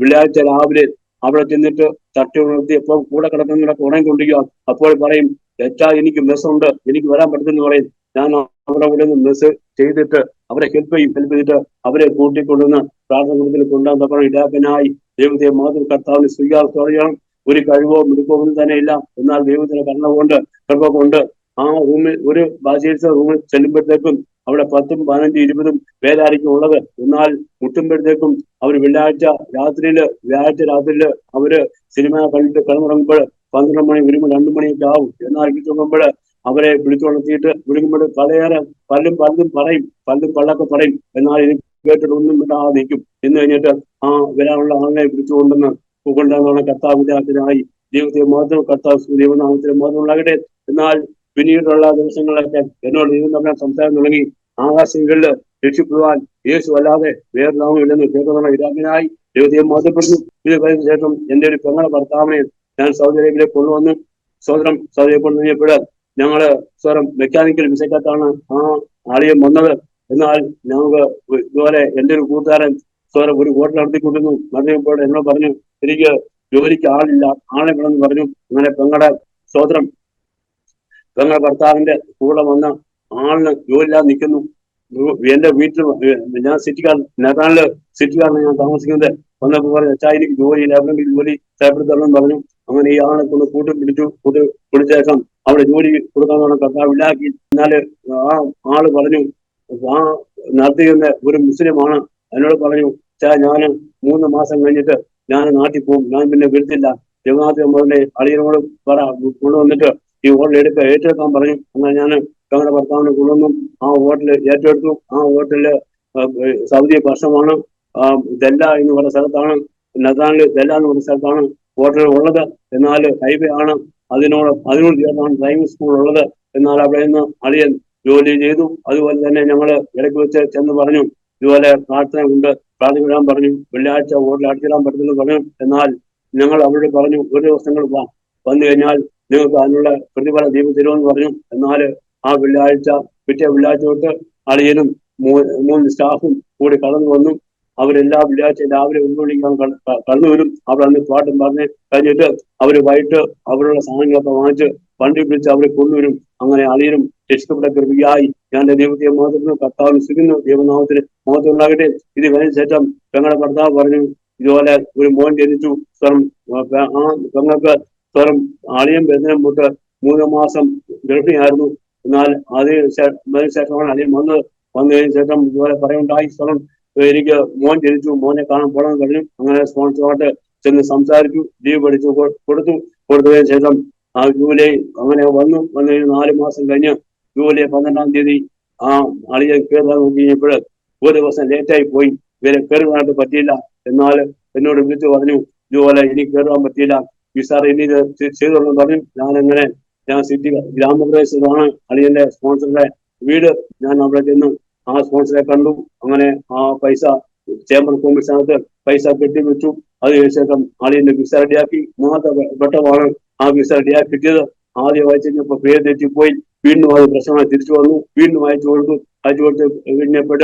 [SPEAKER 2] വെള്ളിയാഴ്ച രാവിലെ അവിടെ ചെന്നിട്ട് തട്ടി ഉണർത്തി എപ്പോൾ കൂടെ കിടക്കുന്നവരൊക്കെ ഉണങ്ങിക്കൊണ്ടിരിക്കുക. അപ്പോൾ പറയും, എനിക്ക് മെസ്സുണ്ട്, എനിക്ക് വരാൻ പറ്റുമെന്ന് പറയും. ഞാൻ അവിടെ കൂടെ നിന്ന് മെസ്സ് ചെയ്തിട്ട് അവരെ ഹെൽപ്പ് ചെയ്തിട്ട് അവരെ കൂട്ടിക്കൊണ്ടുവന്ന് പ്രാർത്ഥന കുടുംബത്തിൽ കൊണ്ടുവന്ന പറഞ്ഞു ഇടാക്കനായി ദൈവത്തെ മാത്രം കർത്താവിന് സ്വീകാരം. ഒരു കഴിവോ മിടുക്കോ ഒന്നും തന്നെ ഇല്ല. എന്നാൽ ദൈവത്തിന്റെ കർമ്മ കൊണ്ട് ആ റൂമിൽ ഒരു ബാച്ചിലേഴ്സ് റൂമിൽ ചെല്ലുമ്പോഴത്തേക്കും അവിടെ 10, 15, 20 പേരായിരിക്കും ഉള്ളത്. എന്നാൽ മുട്ടുമ്പോഴത്തേക്കും അവർ വ്യാഴാഴ്ച രാത്രിയില് അവര് സിനിമ കണ്ടിട്ട് കിടന്നുറങ്ങുമ്പോൾ 12 മണി, 1 മണി, 2 മണിയൊക്കെ ആവും. എന്നാൽ നോക്കുമ്പോൾ അവരെ വിളിച്ചുണർത്തിയിട്ട് വിളിക്കുമ്പോൾ പലരും പല്ലൊക്കെ പറയും. എന്നാൽ എനിക്ക് കേട്ടിട്ട് ഒന്നും വിടാതെ നിൽക്കും. എന്ന് കഴിഞ്ഞിട്ട് വരാനുള്ള ആളെ വിളിച്ചുകൊണ്ടെന്ന് കൊണ്ടുവന്ന കർത്താവിനായി ദൈവത്തെ മാത്രം ദൈവനാമത്തിന് മാത്രം ഉണ്ടാകട്ടെ. എന്നാൽ പിന്നീടുള്ള ദിവസങ്ങളിലൊക്കെ എന്നോട് ദൈവം തമ്മിൽ സംസാരം തുടങ്ങി. ആകാശങ്ങളില് രക്ഷിക്കുവാൻ യേശു അല്ലാതെ വേറെ നാമമില്ലെന്ന് കേൾക്കുന്ന ഇരാമിനായി ദൈവത്തെ മാറ്റപ്പെടുന്നു. ഇത് കഴിഞ്ഞ ശേഷം എന്റെ ഒരു പെങ്ങളെ ഭർത്താവിനെ ഞാൻ സൗദി അറേബ്യയിലേക്ക് കൊണ്ടുവന്നു. സൗദിയെ കൊണ്ടുവന്നപ്പോൾ ഞങ്ങള് മെക്കാനിക്കൽ വിസയ്ക്കകത്താണ് ആളിയം വന്നത്. എന്നാൽ ഞങ്ങൾക്ക് ഇതുപോലെ എന്റെ ഒരു കൂട്ടുകാരൻ ഒരു ഹോട്ടൽ നടത്തിയപ്പോൾ എന്നോട് പറഞ്ഞു, എനിക്ക് ജോലിക്ക് ആളില്ല, ആളെ വേണമെന്ന് പറഞ്ഞു. അങ്ങനെ പെങ്ങളുടെ ഭർത്താവിന്റെ കൂടെ വന്ന ആളിന് ജോലിയില്ലാതെ നിൽക്കുന്നു. എന്റെ വീട്ടിൽ ഞാൻ നെതാനില് സിറ്റിക്കാരനാണ് ഞാൻ താമസിക്കുന്നത്. വന്നപ്പോൾ പറഞ്ഞു, അച്ഛാ എനിക്ക് ജോലിയില്ല, എവിടെയെങ്കിലും ജോലി ചേർപ്പെടുത്തണം പറഞ്ഞു. അങ്ങനെ ഈ ആളെ കൊണ്ട് പിടിച്ച ശേഷം അവിടെ ജോലി കൊടുക്കാന്ന് കർത്താവ് ഇല്ലാക്കി. എന്നാല് ആ ആള് പറഞ്ഞു, നടത്തിയിരുന്ന ഒരു മുസ്ലിമാണ്. എന്നോട് പറഞ്ഞു, അച്ഛാ ഞാൻ 3 മാസം കഴിഞ്ഞിട്ട് ഞാൻ നാട്ടിൽ പോകും, ഞാൻ പിന്നെ വിടുത്തില്ല. ജഗന്നാഥ അളിയനോട് കൊണ്ടുവന്നിട്ട് ഈ ഹോട്ടൽ ഏറ്റെടുക്കാൻ പറഞ്ഞു. അങ്ങനെ ഞാൻ ഞങ്ങളുടെ ഭർത്താവിനെ കൊണ്ടുവന്നു. ആ ഹോട്ടൽ ഏറ്റെടുത്തു. ആ ഹോട്ടലില് സൗദി ഭക്ഷണമാണ്. ദല്ല എന്ന് പറയുന്ന സ്ഥലത്താണ്, നദാനില് ദല്ല എന്ന് പറയുന്ന സ്ഥലത്താണ് ഹോട്ടൽ ഉള്ളത്. എന്നാൽ ഹൈവേ ആണ്, അതിനോട് ചേർന്നാണ് ഡ്രൈവിംഗ് സ്കൂൾ ഉള്ളത്. എന്നാൽ അവിടെ നിന്ന് അളിയൻ ജോലി ചെയ്തു. അതുപോലെ തന്നെ ഞങ്ങള് ഇടയ്ക്ക് വെച്ച് ചെന്ന് പറഞ്ഞു, ഇതുപോലെ പ്രാർത്ഥന കൊണ്ട് പ്രാർത്ഥിക്കാൻ പറഞ്ഞു. വെള്ളിയാഴ്ച ഹോട്ടൽ അടച്ചിടാൻ പറ്റുമെന്ന് പറഞ്ഞു. എന്നാൽ ഞങ്ങൾ അവരോട് പറഞ്ഞു, ഒരു ദിവസങ്ങൾ വന്നു കഴിഞ്ഞാൽ നിങ്ങൾക്ക് അതിനുള്ള പ്രതിഫല ദൈവം തരുമെന്ന് പറഞ്ഞു. എന്നാൽ ആ പിറ്റേ വെള്ളിയാഴ്ച തൊട്ട് അളിയനും 3 സ്റ്റാഫും കൂടി കടന്നു വന്നു. അവരെല്ലാ വെള്ളിയാഴ്ച രാവിലെ 1 മണിക്കാൻ കടന്നു വരും. അവിടെ അന്ന് പാട്ടും പറഞ്ഞ് കഴിഞ്ഞിട്ട് അവര് വൈകിട്ട് അവരുടെ സാധനങ്ങളൊക്കെ വാങ്ങിച്ച് വണ്ടി പിടിച്ച് അവരെ കൊണ്ടുവരും. അങ്ങനെ അളിയനും രക്ഷിക്കപ്പെട്ട കൃപയായി ഞാൻ ദൈവത്തെ മാത്രം കർത്താവിന് സിക്കുന്നു. ദൈവനാമത്തിന് മാത്രം ഉണ്ടാകട്ടെ. ഇത് കഴിഞ്ഞ ശേഷം പെങ്ങളുടെ ഭർത്താവ് പറഞ്ഞു, ഇതുപോലെ ഒരു മോൻ ജനിച്ചു. പെങ്ങൾക്ക് അളിയൻ ബന്ധനം തൊട്ട് 3 മാസം ഗർഭിണിയായിരുന്നു. എന്നാൽ അതിനുശേഷമാണ് അളിയൻ വന്നതിന് ശേഷം ഇതുപോലെ പറയുണ്ടായി, എനിക്ക് മോൻ ജനിച്ചു, മോനെ കാണാൻ പോകണമെന്ന് പറഞ്ഞു. അങ്ങനെ സ്പോൺസറുമായിട്ട് ചെന്ന് സംസാരിച്ചു, ലീവ് പഠിച്ചു കൊടുത്തതിന് ശേഷം ജൂലൈ അങ്ങനെ വന്നു 4 മാസം കഴിഞ്ഞ് ജൂലൈ 12-ാം തീയതി അളിയൻ കയറാൻ നോക്കി കഴിഞ്ഞപ്പോൾ ഒരു ദിവസം ലേറ്റായി പോയി. ഇവരെ കയറുവാനായിട്ട് പറ്റിയില്ല. എന്നാൽ എന്നോട് വിളിച്ചു പറഞ്ഞു, ഇതുപോലെ ഇനി കയറുവാൻ പറ്റിയില്ല, വിസാർ ഇനി ഇത് ചെയ്തോളൂ പറഞ്ഞു. ഞാൻ സിറ്റി ഗ്രാമപ്രദേശത്താണ് അളിയന്റെ സ്പോൺസറുടെ വീട്. ഞാൻ അവിടെ ചെന്ന് ആ സ്പോൺസറെ കണ്ടു. അങ്ങനെ ആ പൈസ ചേംബർ കോമ്പീസിനകത്ത് പൈസ കെട്ടിവെച്ചു. അതിനുശേഷം അളിയന്റെ വിസ റെഡിയാക്കി. ഘട്ടമാണ് ആ വിസ റെഡിയാക്കി കിട്ടിയത്. ആദ്യം വായിച്ചു കഴിഞ്ഞപ്പോൾ പേര് തെറ്റിപ്പോയി. വീണ്ടും അത് പ്രശ്നമായി തിരിച്ചു വന്നു. വീണ്ടും അയച്ചു കൊടുത്ത് കഴിഞ്ഞപ്പോൾ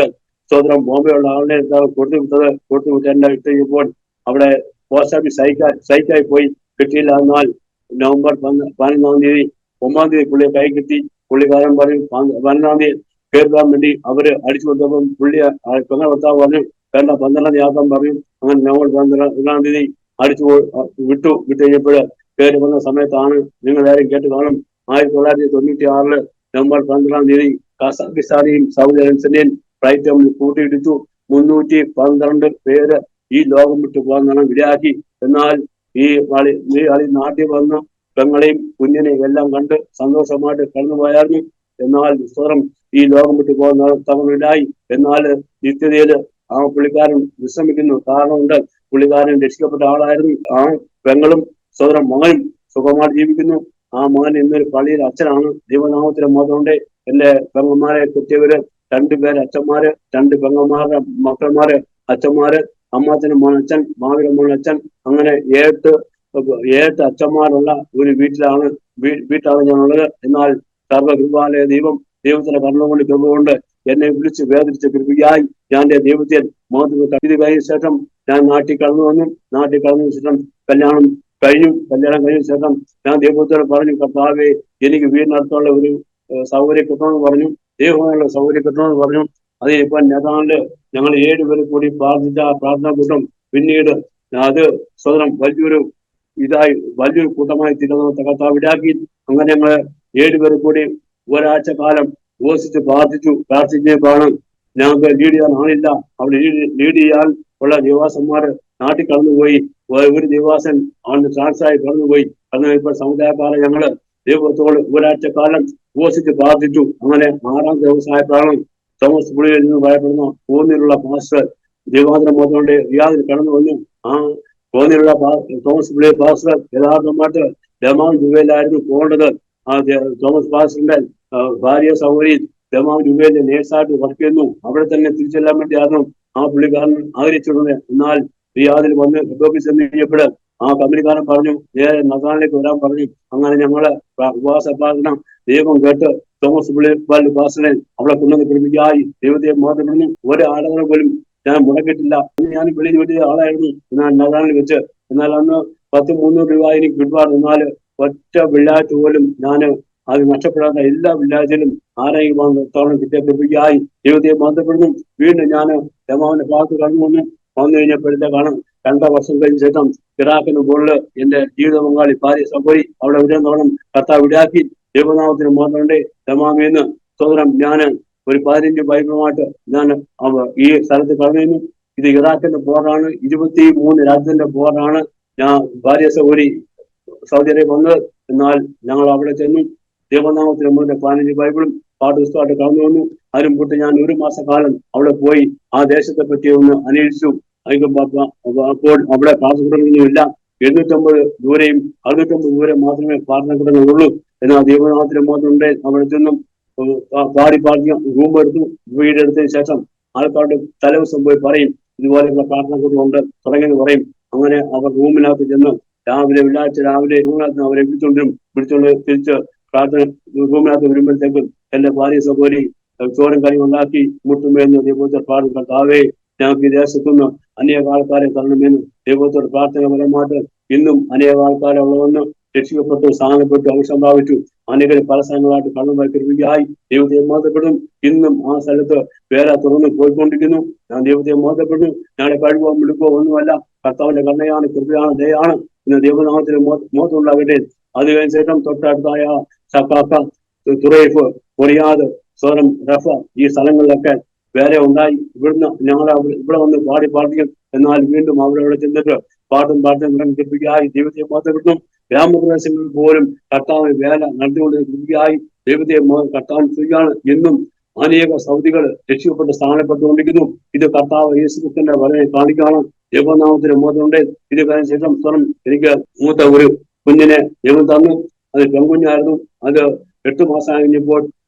[SPEAKER 2] ബോംബെയുള്ള ആളുടെ കൊടുത്തു വിട്ട് ഇട്ട് കഴിഞ്ഞപ്പോൾ അവിടെ പോസ്റ്റ് ഓഫീസ് സൈക്കായി പോയി, കിട്ടിയില്ല. എന്നാൽ നവംബർ 15-ാം തീയതി 9-ാം തീയതി പുള്ളിയെ കൈ കിട്ടി. പുള്ളിക്കാരൻ പറയും 12-ാം തീയതി കേൾക്കാൻ വേണ്ടി അവര് അടിച്ചു കൊടുത്തപ്പം പെങ്ങളുടെ ഭർത്താവ് പറഞ്ഞു, വേണ്ട 12-ാം തീയതി ആക്കാൻ പറഞ്ഞു. അങ്ങനെ നവംബർ 12-ാം തീയതി വിട്ടു കഴിഞ്ഞപ്പോൾ കയറി വന്ന സമയത്താണ്, നിങ്ങൾ ആരും കേട്ട് കാണും, 1996 നവംബർ 12-ാം തീയതി കസാഖിസ്ഥാനെയും സൗദി അറേബ്യന്റെയും ഫ്ലൈറ്റ് തമ്മിൽ കൂട്ടിയിടിച്ചു. 312 പേര് ഈ ലോകം വിട്ടു പോകാൻ ഇടയാക്കി. എന്നാൽ ഈ കളി നാട്ടിൽ വന്ന് പെങ്ങളെയും കുഞ്ഞിനെയും എല്ലാം കണ്ട് സന്തോഷമായിട്ട് കടന്നുപോയായിരുന്നു. എന്നാൽ ഈ ലോകം വിട്ടു പോകുന്ന തവണയിലായി. എന്നാൽ നിത്യതയില് ആ പുള്ളിക്കാരൻ വിശ്രമിക്കുന്നു. കാരണമുണ്ട്, പുള്ളിക്കാരൻ രക്ഷിക്കപ്പെട്ട ആളായിരുന്നു. ആ പെങ്ങളും മകനും സുഖമായിട്ട് ജീവിക്കുന്നു. ആ മകൻ ഇന്നൊരു പള്ളിയിലെ അച്ഛനാണ്. ദൈവനാമത്തിലെ മാത്രമുണ്ട്. എന്റെ പെങ്ങന്മാരെ കിട്ടിയവര് 2 പേര് അച്ഛന്മാര്, 2 പെങ്ങന്മാരുടെ മക്കളന്മാര് അച്ഛന്മാര്, അമ്മാച്ചനും മോനച്ഛൻ, മാവിയുടെ മോനച്ഛൻ, അങ്ങനെ 7 അച്ഛന്മാരുള്ള ഒരു വീട്ടിലാണ് ഞാനുള്ളത്. എന്നാൽ സർവ്വകൃപാലയ ദൈവത്തിന്റെ കരുണ കൊണ്ട് എന്നെ വിളിച്ച് വേദനിച്ച കൃപയായി ഞാൻ എന്റെ ദൈവത്തെ മാത്രം ഇത് കഴിഞ്ഞ ശേഷം ഞാൻ നാട്ടിൽ കടന്നു വന്നു. നാട്ടിൽ കടന്നു ശേഷം കല്യാണം കഴിഞ്ഞ ശേഷം ഞാൻ ദൈവത്തോട് പറഞ്ഞു, കർത്താവേ, എനിക്ക് വീടിനടുത്തുള്ള ഒരു സൗകര്യം കിട്ടണമെന്ന് പറഞ്ഞു. ദൈവമുള്ള സൗകര്യം കിട്ടണമെന്ന് പറഞ്ഞു. അത് ഇപ്പൊ നേതാണ്ട് ഞങ്ങൾ 7 പേര് കൂടി പ്രാർത്ഥിച്ച പ്രാർത്ഥനാ കൂട്ടം പിന്നീട് അത് സ്വതന്ത്രം വലിയൊരു കൂട്ടമായി തീരുന്ന കർത്താവ് ഇടാക്കി. അങ്ങനെ ഞങ്ങള് 7 പേര് കൂടി ഒരാഴ്ച കാലം ഉപസിച്ച് പ്രാർത്ഥിച്ചപ്പോഴാണ് ഞങ്ങൾക്ക് ലീഡ് ചെയ്യാൻ ആളില്ല. അവിടെ ലീഡ് ചെയ്യാൻ ഉള്ള ദേവാസന്മാര് നാട്ടിൽ കടന്നുപോയി. ഒരു ദേവാസൻ അവന് ട്രാൻസ്ഫറായി കടന്നുപോയി. ഇപ്പോൾ സമുദായക്കാരെ ഞങ്ങള് ദൈവത്തോട് ഒരാഴ്ച കാലം ഉപസിച്ച് പ്രാർത്ഥിച്ചു. അങ്ങനെ 6ാം ദിവസമായപ്പോഴാണ് തോമസ് പുള്ളിയിൽ നിന്ന് പറയപ്പെടുന്ന കോന്നിലുള്ള പാസ്റ്റർ ദൈവാന്തര മോദോണ്ട് റിയാദിൽ കടന്നു വന്നു. ആ കോന്നിലുള്ള തോമസ് പുള്ളി പാസ്റ്റർ യഥാർത്ഥമായിട്ട് ദമാം ജുബയിലായിരുന്നു പോകേണ്ടത്. ആ തോമസ് പാസ്റ്ററിന്റെ ഭാര്യ സൗകര്യം ദമാം ജുബയിലെ നേഴ്സായിട്ട് വർക്ക് ചെയ്യുന്നു. അവിടെ തന്നെ തിരിച്ചെല്ലാൻ വേണ്ടിയായിരുന്നു ആ പുള്ളിക്കാരൻ ആഗ്രഹിച്ചിരുന്നത്. എന്നാൽ റിയാദിൽ വന്ന് ഓഫീസ് എന്ന് കഴിഞ്ഞപ്പോൾ ആ കമ്പനിക്കാരൻ പറഞ്ഞു, നേരെ നസാനിലേക്ക് വരാൻ പറഞ്ഞു. അങ്ങനെ ഞങ്ങള് ഉപവാസ പ്രാർത്ഥന ദൈവം കേട്ട് തോമസ് പുള്ളി പാസ്റ്ററിനെ അവിടെ കൊണ്ടുവന്ന് കൃപയായി ദൈവത്തെ മാത്രപ്പെടുന്നു. ഒരു ആരാധന പോലും ഞാൻ മുടക്കിയിട്ടില്ല. ഞാൻ വെളിയിൽ വലിയ ആളായിരുന്നു എന്നാൽ നസാനിൽ വെച്ച്. എന്നാൽ അന്ന് 10-300 രൂപ എനിക്ക് കിട്ടുവാണ്. എന്നാൽ ഒറ്റ വെള്ളിയാഴ്ച പോലും ഞാൻ അത് നഷ്ടപ്പെടാത്ത എല്ലാ വെള്ളിയാഴ്ചയിലും ആരെങ്കിലും കിട്ടിയ കൃപയായി ദൈവത്തെ ബന്ധപ്പെടുന്നു. വീണ്ടും ഞാൻ ദമാവിന്റെ ഭാഗത്ത് കടന്നു വന്നു കഴിഞ്ഞപ്പോഴത്തേക്കാണ് 2 വർഷം കഴിഞ്ഞ ശേഷം ഇറാഖിന് മുകളിൽ എന്റെ ജീവിത പങ്കാളി ഭാര്യ സഹോദരി അവിടെ വിടുന്നോളം കർത്താവ് ഇടാക്കി. ദൈവനാമത്തിന് മാത്രമേ ദമാമിന്ന് സ്വതന്ത്രം ഞാൻ ഒരു 15 ബൈബിളുമായിട്ട് ഞാൻ ഈ സ്ഥലത്ത് കടന്നു. ഇത് ഇറാഖിന്റെ ബോർഡാണ്. 23 രാജ്യത്തിന്റെ ബോർഡാണ്. ഞാൻ ഭാര്യ സഹോദരി സൗദി അറേബ്യ വന്നത്. എന്നാൽ ഞങ്ങൾ അവിടെ ചെന്നു. ദൈവനാമത്തിന് മുന്നേ 15 ബൈബിളും പാഠപുസ്തകമായിട്ട് കടന്നു വന്നു. അതിനും കൂട്ടി ഞാൻ 1 മാസക്കാലം അവിടെ പോയി ആ ദേശത്തെ പറ്റി ഒന്ന് അന്വേഷിച്ചു. അപ്പോൾ അവിടെ ക്ലാസ്സുകൂടൊന്നുമില്ല. 750 ദൂരെയും 650 ദൂരെ മാത്രമേ പ്രാർത്ഥനകൂടങ്ങളുള്ളൂ. എന്നാൽ ദൈവനാമത്തിന് മാത്രമുണ്ട്. അവിടെ ചെന്നും പാടി റൂം എടുത്തു. വീടെടുത്തതിന് ശേഷം ആൾക്കാരുടെ തലേദിവസം പോയി പറയും, ഇതുപോലെയുള്ള പ്രാർത്ഥനകൂടമുണ്ട് തുടങ്ങിയെന്ന് പറയും. അങ്ങനെ അവർ റൂമിനകത്ത് ചെന്ന് വെള്ളിയാഴ്ച രാവിലെ റൂമിനകത്ത് അവരെ വിളിച്ചോണ്ട് തിരിച്ച് പ്രാർത്ഥന റൂമിനകത്ത് വരുമ്പോഴത്തേക്കും എന്റെ ഭാര്യ സഹോദരി ചോറും കറി ഉണ്ടാക്കി മുട്ടുമെന്ന് ദൈവത്തോട് പ്രാർത്ഥന, കർത്താവേ, ഞങ്ങൾക്ക് ഈ ദേശത്തുനിന്ന് അനേക ആൾക്കാരെ തരണമെന്ന് ദൈവത്തോട് പ്രാർത്ഥന പരമായിട്ട് ഇന്നും അനേക ആൾക്കാരെ അവിടെ വന്ന് രക്ഷിക്കപ്പെട്ടു, സ്ഥാനപ്പെട്ടു, ഔഷധം പ്രാപിച്ചു. അനേകം പല സ്ഥലങ്ങളായിട്ട് കടന്നുമായി കൃപയായി ദൈവത്തെ മോദപ്പെടും. ഇന്നും ആ സ്ഥലത്ത് വേറെ തുറന്ന് പോയിക്കൊണ്ടിരിക്കുന്നു. ഞാൻ ദൈവത്തെ മോദപ്പെടുന്നു. ഞങ്ങളുടെ കഴിവോ മിടുക്കോ ഒന്നുമല്ല, കർത്താവിന്റെ കരുണയാണ്, കൃപയാണ്, ദയാണ്. ഇന്ന് ദൈവനാമത്തിന് മോദമുണ്ടാകട്ടെ. അത് കഴിഞ്ഞ തൊട്ടടുത്തായ സക്കാക്ക, തുറൈഫ്, റിയാദ്, സോറം, റഫ ഈ സ്ഥലങ്ങളിലൊക്കെ വേറെ ഉണ്ടായി. ഇവിടുന്ന് ഞങ്ങൾ ഇവിടെ വന്ന് പാഠിക്കും. എന്നാൽ വീണ്ടും അവിടെ ചെന്നിട്ട് പാട്ടും കൃപയായി ദൈവത്തെ മോദപ്പെടുന്നു. ഗ്രാമപ്രദേശങ്ങളിൽ പോലും കർത്താവിന് വേല നടത്തിക്കൊണ്ട് കൃപയായി ദൈവത്തെ കർത്താവിന് ചെയ്യുകയാണ്. എന്നും അനേക സൗദികൾ രക്ഷപ്പെട്ട് സ്ഥാനപ്പെട്ടുകൊണ്ടിരിക്കുന്നു. ഇത് കർത്താവ് യേശുക്രിസ്തുവിന്റെ വരനെ കാണിക്കുകയാണ്. ദൈവനാമത്തിന് മോദമുണ്ട്. ഇത് കഴിഞ്ഞ ശേഷം സ്വരം എനിക്ക് മൂത്ത ഒരു കുഞ്ഞിനെ ദൈവം തന്നു. അത് പെൺകുഞ്ഞായിരുന്നു. അത് 8 മാസം കഴിഞ്ഞപ്പോൾ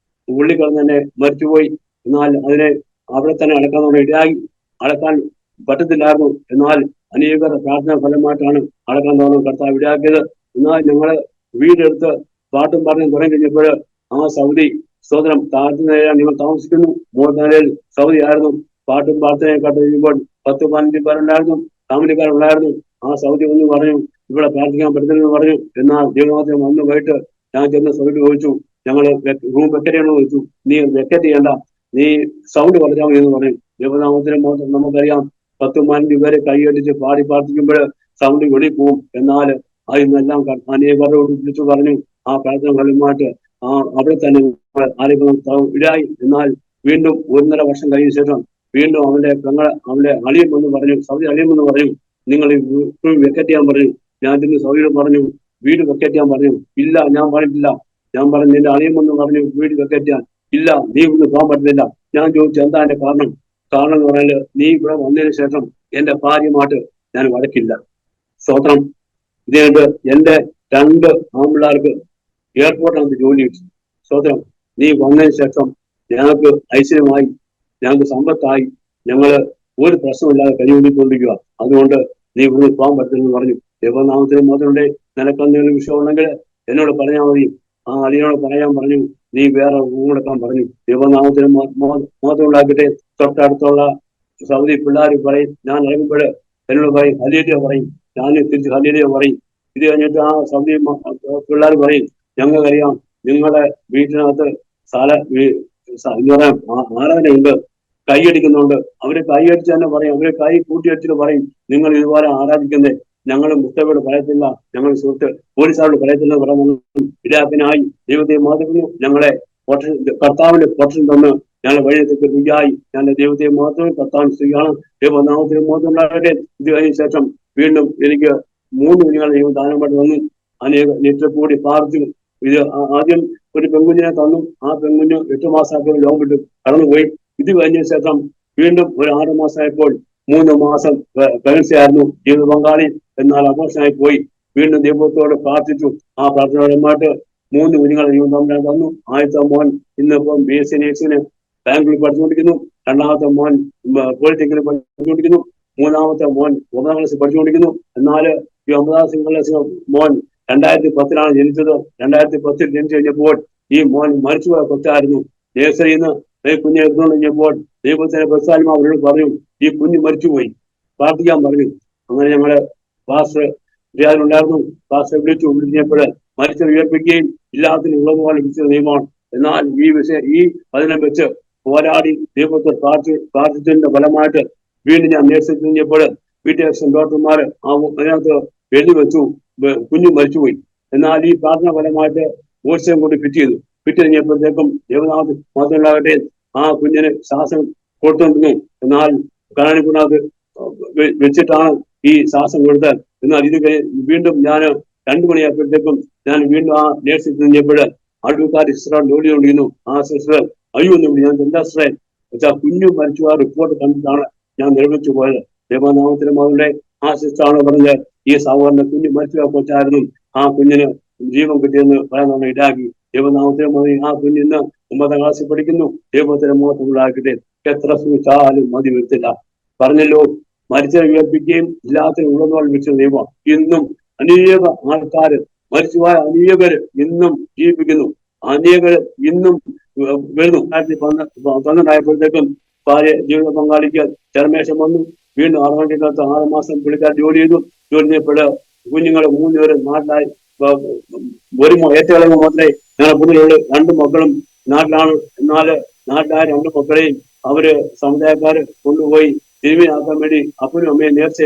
[SPEAKER 2] ഉള്ളിക്കിടന്ന് തന്നെ മരിച്ചുപോയി. എന്നാൽ അതിനെ അവിടെ തന്നെ അടക്കാൻ ഇടയായി. അടക്കാൻ പറ്റത്തില്ലായിരുന്നു. എന്നാൽ അനേക പ്രാർത്ഥന ഫലമായിട്ടാണ് അടക്കാൻ തോന്നുന്നത് കർത്താവ് ഇടയാക്കിയത്. എന്നാൽ ഞങ്ങള് വീടെടുത്ത് പാട്ടും പാട്ടും തുടങ്ങി കഴിഞ്ഞപ്പോൾ ആ സൗദി സ്വതന്ത്രം താഴ്ത്തുനിലയിലാണ് ഞങ്ങൾ താമസിക്കുന്നു. 3 നിലയിൽ സൗദി ആയിരുന്നു. പാട്ടും പ്രാർത്ഥനയും കണ്ടു കഴിയുമ്പോൾ 10-15 പേരുണ്ടായിരുന്നു, ഫാമിലിക്കാരുണ്ടായിരുന്നു. ആ സൗദി ഒന്ന് പറഞ്ഞു, ഇവിടെ പ്രാർത്ഥിക്കാൻ പറ്റുന്നില്ലെന്ന് പറഞ്ഞു. എന്നാൽ ദൈവനാമത്തിന് വന്നു പോയിട്ട് ഞാൻ ചെന്ന് സൗദി ചോദിച്ചു, ഞങ്ങള് റൂം വെക്കറ്റ് ചെയ്യണമെന്ന് ചോദിച്ചു. നീ വെക്കറ്റ് ചെയ്യണ്ട, നീ സൗണ്ട് പറഞ്ഞാൽ മതി എന്ന് പറയും. ദൈവനാമത്തിന് നമുക്കറിയാം, 10-15 പേരെ കൈയടിച്ച് പാടി പ്രാർത്ഥിക്കുമ്പോൾ സൗണ്ട് വെളി പോവും. എന്നാൽ അതിനെല്ലാം അനേകരോട് വിളിച്ചു പറഞ്ഞു. ആ പ്രാർത്ഥന ഫലമായിട്ട് അവിടെ തന്നെ ആരെങ്കിലും ഇടായി. എന്നാൽ വീണ്ടും 1.5 വർഷം കഴിഞ്ഞ ശേഷം വീണ്ടും അവന്റെ അളിയമെന്ന് പറഞ്ഞു, സൗദി അളിയമെന്ന് പറഞ്ഞു, നിങ്ങൾ വെക്കറ്റ് ചെയ്യാൻ പറഞ്ഞു. ഞാൻ ചെന്ന് സൗദിയോട് പറഞ്ഞു, വീട് വെക്കറ്റ് ചെയ്യാൻ പറഞ്ഞു. ഇല്ല, ഞാൻ പറഞ്ഞിട്ടില്ല. ഞാൻ പറഞ്ഞു, നിന്റെ അളിയമെന്ന് പറഞ്ഞു വീട് വെക്കറ്റ് ചെയ്യാൻ. ഇല്ല, നീ ഒന്ന് പോകാൻ പറ്റുന്നില്ല. ഞാൻ ചോദിച്ചു, എന്താ എന്റെ കാരണം എന്ന് പറഞ്ഞാല്, നീ ഇവിടെ വന്നതിന് ശേഷം എന്റെ ഭാര്യമായിട്ട് ഞാൻ വഴക്കില്ല. സ്തോത്രം. ഇതിനായിട്ട് എന്റെ 2 ആൺപിള്ളേർക്ക് എയർപോർട്ടിനകത്ത് ജോലി കിട്ടി. സ്തോത്രം. നീ വന്നതിന് ശേഷം ഞങ്ങൾക്ക് ഐശ്വര്യമായി, ഞങ്ങൾക്ക് സമ്പത്തായി, ഞങ്ങള് ഒരു പ്രശ്നമില്ലാതെ കഴിയുകൊണ്ടിരിക്കുക. അതുകൊണ്ട് നീ ഇവിടെ പോകാൻ പറ്റില്ലെന്ന് പറഞ്ഞു. ദൈവനാമത്തിന് മാത്രമേ നിനക്ക് എന്തെങ്കിലും വിഷയം ഉണ്ടെങ്കിൽ എന്നോട് പറഞ്ഞാൽ മതി. ആ അളിയനോട് പറയാൻ പറഞ്ഞു, നീ വേറെ റൂം എടുക്കാൻ പറഞ്ഞു. ദൈവനാമത്തിന് മാത്രം ഉണ്ടാക്കിയിട്ട് തൊട്ടടുത്തുള്ള സൗദി പിള്ളേർ പറയും, ഞാൻ ഇറങ്ങുമ്പോൾ എന്നോട് പറയും ഹല്ലേലൂയ പറയും, ഞാൻ തിരിച്ച് ഹല്ലേലൂയ പറയും. ഇത് കഴിഞ്ഞിട്ട് ആ സൗദി പിള്ളേർ പറയും, ഞങ്ങൾക്കറിയാം നിങ്ങളുടെ വീട്ടിനകത്ത് എന്ന് പറയാൻ ആരാധനയുണ്ട്, കൈയടിക്കുന്നുണ്ട്. അവര് കൈയടിച്ച് തന്നെ പറയും, അവര് കൈ കൂട്ടിയടിച്ചിട്ട് പറയും, നിങ്ങൾ ഇതുപോലെ ആരാധിക്കുന്നത് ഞങ്ങൾ മുസ്തഫയോട് പറയത്തില്ല, ഞങ്ങൾ സുഹൃത്ത് പോലീസുകാരോട് പറയത്തില്ല എന്ന് പറഞ്ഞു. ഇടാക്കിനായി ദൈവത്തെ മാതൃക്കുന്നു, ഞങ്ങളെ കർത്താവിന്റെ പ്രൊട്ടക്ഷൻ തന്ന് ഞങ്ങളെ വഴിയെത്തേക്ക് രുചിയായി ഞങ്ങളുടെ ദൈവത്തെ മാത്രം കർത്താവിന് സ്ത്രീയാണ്. ദൈവനാമത്തിന് മാത്രം ഉണ്ടാകട്ടെ. ഇത് കഴിഞ്ഞ ശേഷം വീണ്ടും എനിക്ക് 3 കുഞ്ഞുങ്ങളെ ദൈവം ദാനമായിട്ട് തന്നു. അനേക നെറ്റ് കൂടി പ്രാർത്ഥിച്ചു. ഇത് ആദ്യം ഒരു പെൺകുഞ്ഞിനെ തന്നു. ആ പെൺകുഞ്ഞ് 8 മാസമായപ്പോൾ ലോകം വിട്ട് കടന്നുപോയി. ഇത് കഴിഞ്ഞ ശേഷം വീണ്ടും ഒരു 6 മാസമായപ്പോൾ 3 മാസം പ്രഗ്നൻസി ആയിരുന്നു ജീവിത പങ്കാളി. എന്നാൽ അബോർഷനായി പോയി. വീണ്ടും ദൈവത്തോട് പ്രാർത്ഥിച്ചു. ആ പ്രാർത്ഥനപരമായിട്ട് 3 കുഞ്ഞുങ്ങളെ ദൈവം തന്നു. ആദ്യത്തെ മോൻ ഇന്നിപ്പം BSc നേഴ്സിന് ബാംഗ്ലൂരിൽ പഠിച്ചുകൊണ്ടിരിക്കുന്നു. രണ്ടാമത്തെ മോൻ പോളിടെക്നിക്കിൽ പഠിച്ചുകൊണ്ടിരിക്കുന്നു. മൂന്നാമത്തെ മോൻ 9ാം ക്ലാസ്സിൽ പഠിച്ചുകൊണ്ടിരിക്കുന്നു. എന്നാൽ ഈ 9ാം ക്ലാസ് മോൻ 2010 ജനിച്ചത്. 2010 ജനിച്ചു കഴിഞ്ഞപ്പോൾ ഈ മോൻ മരിച്ചുപോയ കൊച്ചായിരുന്നു. നേഴ്സറിയിൽ നിന്ന് കുഞ്ഞെ എടുത്തുകൊണ്ട് കഴിഞ്ഞപ്പോൾ ദൈവത്തിന്റെ പ്രസാദം അവരോട് പറഞ്ഞു, ഈ കുഞ്ഞ് മരിച്ചുപോയി, പ്രാർത്ഥിക്കാൻ പറഞ്ഞു. അങ്ങനെ ഞങ്ങള് പാസ്റ്റർ ഉണ്ടായിരുന്നു. പാസ്റ്റർ വിളിച്ചപ്പോൾ മരിച്ചത് ഉയർപ്പിക്കുകയും ഇല്ലാത്തിന് ഉള്ളതുപോലെ വിളിച്ച നിയമമാണ്. എന്നാൽ ഈ വചനം വെച്ച് പോരാടി ദൈവത്തെ പ്രാർത്ഥിച്ചതിന്റെ ഫലമായിട്ട് വീണ്ടും ഞാൻ നേഴ്സറി കഴിഞ്ഞപ്പോൾ പീഡിയാട്രിഷ്യൻ ഡോക്ടർമാർ അതിനകത്ത് എഴുതി വെച്ചു, കുഞ്ഞു മരിച്ചുപോയി. എന്നാൽ ഈ പ്രാർത്ഥന ഫലമായിട്ട് ഓക്സിജൻ കൊണ്ട് ഫിറ്റ് ചെയ്തു. ഫിറ്റ് കഴിഞ്ഞപ്പോഴത്തേക്കും ദൈവനാമത്തിൽ മാത്രമുണ്ടാകട്ടെ ആ കുഞ്ഞിന് ശ്വാസം കൊടുത്തുകൊണ്ടിരുന്നു. എന്നാൽ കനാനിക്കുണ്ടാകത്ത് വെച്ചിട്ടാണ് ഈ ശ്വാസം കൊടുത്തത്. എന്നാൽ ഇത് വീണ്ടും ഞാൻ 2 മണിയായപ്പോഴത്തേക്കും ഞാൻ വീണ്ടും ആ നേഴ്സിൽ കഴിഞ്ഞപ്പോൾ അടുക്കാർ സിസ്റ്റർ ജോലി കൊണ്ടിരുന്നു. ആ സിസ്റ്റർ അയ്യോ എന്ന് ഞാൻ എന്താ സിസ്റ്ററെ വെച്ചാൽ കുഞ്ഞു മരിച്ചു ആ റിപ്പോർട്ട് കണ്ടിട്ടാണ് ഞാൻ നിർമ്മിച്ചു പോയത്. ദൈവനാമത്തിന് മകളുടെ ആ സിസ്റ്ററാണ് പറഞ്ഞത്, ഈ സഹോദരന്റെ കുഞ്ഞ് മരിച്ചു കൊച്ചായിരുന്നു, ആ കുഞ്ഞിന് ജീവൻ കിട്ടിയെന്ന് പറയാൻ ഇടാക്കി. ദൈവനാമത്തിന് മതി ആ കുഞ്ഞിന്ന് 9ാം ക്ലാസ്സിൽ പഠിക്കുന്നു. ദൈവത്തിന് മുഖത്തുണ്ടാക്കിയിട്ട് എത്ര ശ്രമിച്ചാലും മതി വരുത്തില്ല. പറഞ്ഞല്ലോ, മരിച്ചവരെ ഉയർപ്പിക്കുകയും ഇല്ലാത്ത ഉള്ളതുപോലെ വിളിച്ച ദൈവം. ഇന്നും അനേക ആൾക്കാര് മരിച്ചുപോയ അനേകര് ഇന്നും ജീവിപ്പിക്കുന്നു. അനേകര് ഇന്നും വരുന്നു. 2012 ഭാര്യ ജീവിത പങ്കാളിക്ക് ചർമ്മേശം വന്നു. വീണ്ടും 6 മാസം പുള്ളിക്കാർ ജോലി ചെയ്തു. ജോലി ചെയ്യപ്പോൾ കുഞ്ഞുങ്ങൾ 3 പേര് നാട്ടിലായി. ഏറ്റവും ഇളവ് മാത്രമേ ഞങ്ങളുടെ കുഞ്ഞുങ്ങളുള്ളൂ. 2 മക്കളും നാട്ടിലാണ്. എന്നാൽ നാട്ടിലായ 2 മക്കളെയും അവര് സമുദായക്കാര് കൊണ്ടുപോയി തിരുമീനാക്കാൻ വേണ്ടി അപ്പനും അമ്മയും നേർച്ച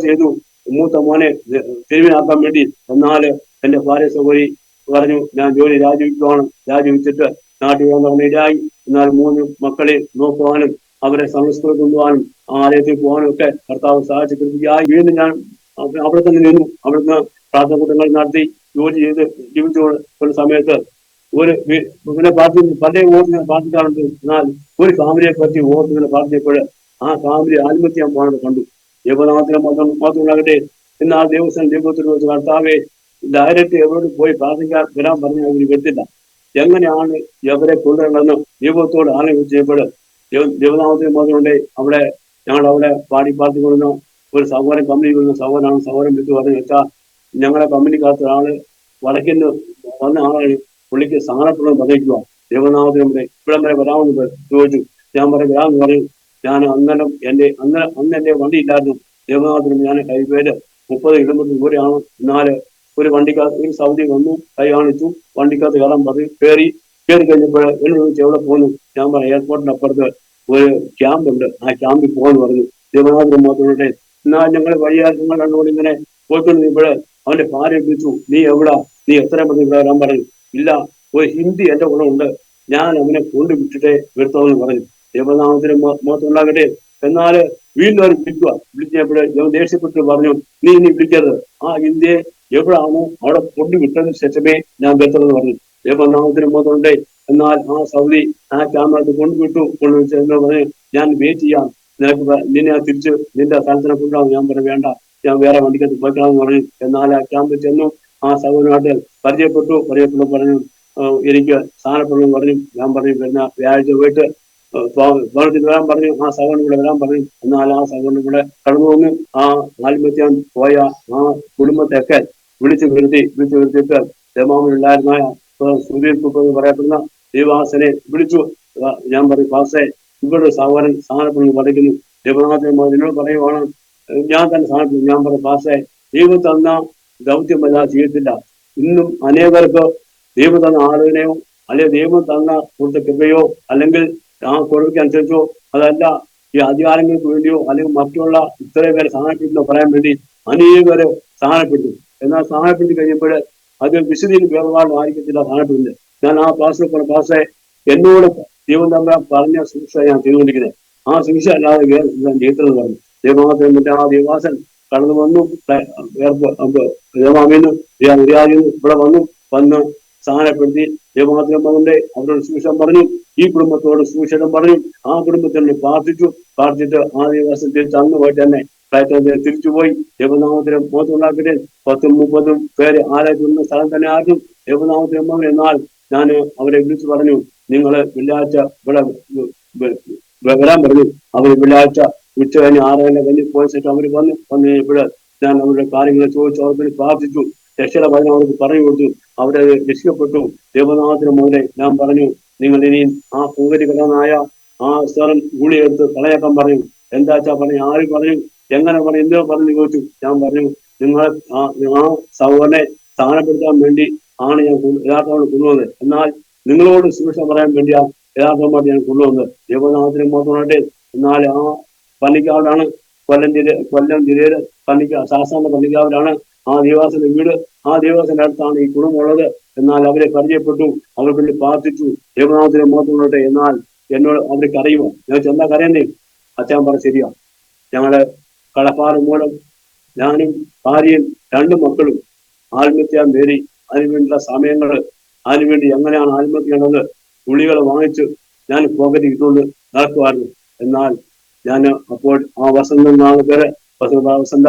[SPEAKER 2] ചെയ്തു. മൂത്ത മോനെ തിരുമീനാക്കാൻ വേണ്ടി. എന്നാൽ എന്റെ ഭാര്യ സഹോദരി പറഞ്ഞു, ഞാൻ ജോലി രാജിവെക്കുവാണ്, രാജിവെച്ചിട്ട് നാട്ടിൽ വന്നവന് ഇടയായി. എന്നാൽ 3 മക്കളെ നോക്കുവാനും അവരെ സംസ്കൃതി കൊണ്ടുപോകാനും ആലയത്തിൽ പോകാനും ഒക്കെ കർത്താവ് സഹായിച്ചു കൃതിയായി. വീണ്ടും ഞാൻ അവിടെ തന്നെ നിന്നു. അവിടുന്ന് പ്രാർത്ഥന കൂട്ടങ്ങൾ നടത്തി ജോലി ചെയ്ത് ജീവിച്ചുള്ള സമയത്ത് പിന്നെ പല ഓർത്തിങ്ങനെ പ്രാർത്ഥിക്കാറുണ്ട്. എന്നാൽ ഒരു ഫാമിലിയെ പറ്റി ഓർത്തിങ്ങനെ പ്രാർത്ഥിച്ചപ്പോൾ ആ ഫാമിലി ആത്മഹത്യ പോകണമെന്ന് കണ്ടു. ദൈവനാമത്തിന് മാത്രമുണ്ടാകട്ടെ. എന്നാൽ ദൈവത്തിൽ വെച്ച് കർത്താവെ ഡയറക്റ്റ് എവരോട് പോയി പ്രാർത്ഥിക്കാൻ വരാൻ പറഞ്ഞാൽ അവർ വരുത്തില്ല. എങ്ങനെയാണ് എവരെ കൊണ്ടുവരണമെന്ന് ദൈവത്തോട് ആലോചിച്ചപ്പോൾ ദൈവനാമത്തിന് മാത്രമുണ്ട്. ഞങ്ങളവിടെ പാർട്ടിക്കൊള്ളുന്ന ഒരു സഹോദരൻ കമ്പനി കൊള്ളുന്ന സഹോദരനാണ്. സഹോദരൻ വിളിച്ച് പറഞ്ഞു, വെച്ചാൽ ഞങ്ങളുടെ കമ്പനിക്കകത്ത് ഒരാള് വടക്കിന്ന് വന്ന ആളാണ്, പുള്ളിക്ക് സ്ഥാനപ്പെടുന്നത് പറഞ്ഞിരിക്കുക. ദൈവനാമത്തിന് ഇവിടം വരെ വരാമെന്ന് ചോദിച്ചു. ഞാൻ വരാമെന്ന് പറയും. ഞാൻ അന്ന് എന്റെ വണ്ടി ഇല്ലായിരുന്നു. ദൈവനാമത്തിന് ഞാൻ ഹൈവേയില് 30 കിലോമീറ്റർ ദൂരെയാണ്. എന്നാൽ ഒരു വണ്ടിക്കകത്ത് ഒരു സൗദി വന്നു, കൈ കാണിച്ചു, വണ്ടിക്കകത്ത് കയറാൻ പറഞ്ഞു. കയറി കഴിഞ്ഞപ്പോൾ എന്നോട് ചോദിച്ചു എവിടെ പോകുന്നു. ഞാൻ പറഞ്ഞു എയർപോർട്ടിന്റെ അപ്പുറത്ത് ഒരു ക്യാമ്പ് ഉണ്ട്, ആ ക്യാമ്പിൽ പോകാന്ന് പറഞ്ഞു. ദൈവനാമത്തിന് മാത്രമേ. എന്നാൽ ഞങ്ങൾ വഴിയാർങ്ങൾ കണ്ടുകൊണ്ട് ഇങ്ങനെ പോയിക്കൊണ്ടിരുന്നപ്പോൾ അവന്റെ ഭാര്യ വിളിച്ചു, നീ എവിടാ, നീ എത്ര മണി ഇവിടെ വരാൻ പറഞ്ഞു. ഇല്ല, ഒരു ഹിന്ദി എന്റെ കൂടെ ഉണ്ട്, ഞാൻ അവനെ കൊണ്ടുവിട്ടിട്ടേ വരുത്തോന്ന് പറഞ്ഞു. ദൈവനാമത്തിന് മാത്രമുണ്ടാകട്ടെ. എന്നാൽ വീണ്ടും അവർ വിളിച്ചപ്പോൾ ദേഷ്യപ്പെട്ട് പറഞ്ഞു, നീ ഇനി വിളിക്കരുത്, ആ ഹിന്ദിയെ എവിടാണോ അവിടെ കൊണ്ടുവിട്ടതിന് ശേഷമേ ഞാൻ വരുത്തുന്നത് പറഞ്ഞു. ദൈവനാമത്തിന് മാത്രമുണ്ടേ. എന്നാൽ ആ സൗദി ആ ക്യാമറ കൊണ്ടുവിട്ടു. പറഞ്ഞു, ഞാൻ വെയിറ്റ് ചെയ്യാം, നിന്നെ തിരിച്ച് നിന്റെ സ്ഥലത്തിനെ കൊണ്ടുപോകാം. ഞാൻ പറഞ്ഞു വേണ്ട, ഞാൻ വേറെ വണ്ടിക്കകത്ത് പോയിക്കാമെന്ന് പറഞ്ഞു. എന്നാൽ ആ ക്യാമ്പിൽ ചെന്നു. ആ സൗദനായിട്ട് പരിചയപ്പെട്ടു പറഞ്ഞു, എനിക്ക് സ്ഥാനപ്പെടുന്നു പറഞ്ഞു. ഞാൻ പറഞ്ഞു വരുന്ന വ്യാഴാഴ്ച പോയിട്ട് ഭവനത്തിൽ വരാൻ പറഞ്ഞു. ആ സഹോദരൻ കൂടെ വരാൻ പറഞ്ഞു. എന്നാൽ ആ സഹോദരൻ കൂടെ കടന്നു വന്നു. ആ ആത്മഹത്യ പോയ ആ കുടുംബത്തെയൊക്കെ വിളിച്ചു വരുത്തിയിട്ട് ദമാമിലുണ്ടായിരുന്ന സൂര്യൻ പറയപ്പെടുന്ന ദേവാസനെ വിളിച്ചു. ഞാൻ പറയും പാസെ, ഇവിടെ സഹോദരൻ സ്ഥാനപ്പെടുന്നു പഠിക്കുന്നു. ദേവനാഥൻ എന്നോട് പറയുവാണ്, ഞാൻ തന്നെ സ്ഥാനപ്പെടുന്നു. ഞാൻ പറയും പാസെ, ദൈവം തന്ന ദൗത്യമല്ല ചെയ്യത്തില്ല. ഇന്നും അനേകർക്ക് ദൈവം തന്ന ആലോചനയോ അല്ലെങ്കിൽ ദൈവം തന്ന കൊടുത്ത കൃപയോ അല്ലെങ്കിൽ ആ കൊടുക്കനുസരിച്ചോ അതല്ല ഈ അധികാരങ്ങൾക്ക് വേണ്ടിയോ അല്ലെങ്കിൽ മറ്റുള്ള ഇത്രയും പേരെ സ്ഥാനപ്പെടുന്നോ പറയാൻ വേണ്ടി അനേകര് സ്ഥാനപ്പെട്ടു. എന്നാൽ സ്ഥാനപ്പെട്ട് കഴിയുമ്പോൾ അത് വിശുദ്ധിയിൽ വേർപാടും ആയിരിക്കത്തില്ല സ്ഥാനപ്പെടുന്നത്. ഞാൻ ആ പാസെ എന്നോട് ദൈവം തമ്മിൽ പറഞ്ഞ ശിക്ഷ ഞാൻ ചെയ്തുകൊണ്ടിരിക്കുന്നത്. ആ ശിക്ഷ അല്ലാതെ വേറെ ഞാൻ ചെയ്തെന്ന് പറഞ്ഞു. ദേവനാഥൻ ആ ദേവാസൻ കടന്നു വന്നു, ദേവാമീന്ന് ഇവിടെ വന്ന് സ്ഥാനപ്പെടുത്തി ദേവനാഥന്റെ അവരോട് സുവിശേഷം പറഞ്ഞു. ഈ കുടുംബത്തോട് സുവിശേഷം പറഞ്ഞു. ആ കുടുംബത്തിന് പ്രാർത്ഥിച്ചിട്ട് ആ ദേവാസത്തിൽ അന്ന് പോയിട്ട് തന്നെ തിരിച്ചുപോയി. ദേവനാമത്തിന് മോത്തുണ്ടാക്കിയിട്ട് 10-30 പേര് ആരാധിക്കുന്ന സ്ഥലം തന്നെ ആയിരുന്നു ദേവനാമത്തിന്. എന്നാൽ ഞാൻ അവരെ വിളിച്ചു പറഞ്ഞു, നിങ്ങൾ വെള്ളിയാഴ്ച ഇവിടെ വരാൻ പറഞ്ഞു. അവർ വെള്ളിയാഴ്ച ഉച്ച കഴിഞ്ഞ് 6 കഴിഞ്ഞ് പോയ ശേഷം അവർ വന്ന് ഇവിടെ ഞാൻ അവരുടെ കാര്യങ്ങൾ ചോദിച്ചു, അവർക്ക് പ്രാർത്ഥിച്ചു, രക്ഷയുടെ വചനം അവർക്ക് പറഞ്ഞു കൊടുത്തു. അവരെ രക്ഷിക്കപ്പെട്ടു. ദേവനാഥത്തിന് മുതലേ ഞാൻ പറഞ്ഞു, നിങ്ങൾ ഇനിയും ആ പൂകരികനായ ആ സ്ഥലം ഗുളിയെടുത്ത് കളയാക്കാൻ പറഞ്ഞു. എന്താ വെച്ചാ പറഞ്ഞു, ആര് പറഞ്ഞു, എങ്ങനെ പറഞ്ഞു, എന്തോ പറഞ്ഞു ചോദിച്ചു. ഞാൻ പറഞ്ഞു, നിങ്ങൾ ആ സഹോദരനെ സ്ഥാനപ്പെടുത്താൻ വേണ്ടി ആണ് ഞാൻ യഥാർത്ഥമായിട്ട് കൊണ്ടുവന്നത്. എന്നാൽ നിങ്ങളോട് സുരക്ഷ പറയാൻ വേണ്ടിയാണ് യഥാർത്ഥമായിട്ട് ഞാൻ കൊണ്ടുവന്നത്. ദേവനാഥത്തിന് മാത്രമായിട്ട്. എന്നാൽ ആ പള്ളിക്കാവിലാണ്, കൊല്ലം ജില്ലയിലെ ശാസ്താന്റെ പള്ളിക്കാവിലാണ് ആ ദേവാസന്റെ വീട്. ആ ദേവാസന്റെ അടുത്താണ് ഈ കുടുംബമുള്ളത്. എന്നാൽ അവരെ പരിചയപ്പെട്ടു, അവർ വേണ്ടി പ്രാർത്ഥിച്ചു. ദേവനാഥത്തിന് മാത്രമായിട്ട്. എന്നാൽ എന്നോട് അവർക്ക് അറിയുമോ? ഞാൻ എന്താ കരയണ്ടേ? അച്ഛൻ പറ ശരിയാ, ഞങ്ങളുടെ കടപ്പാട് മൂലം ഞാനും ഭാര്യയും 2 മക്കളും ആത്മഹത്യ നേടി. അതിനുവേണ്ടിയുള്ള സമയങ്ങൾ, അതിനുവേണ്ടി എങ്ങനെയാണ് ആത്മഹത്യ ചെയ്യണമെന്ന് ഗുളികൾ വാങ്ങിച്ച് ഞാൻ പോക്കറ്റ് ഇട്ടുകൊണ്ട് നടക്കുമായിരുന്നു. എന്നാൽ ഞാൻ അപ്പോൾ ആ വസന്ത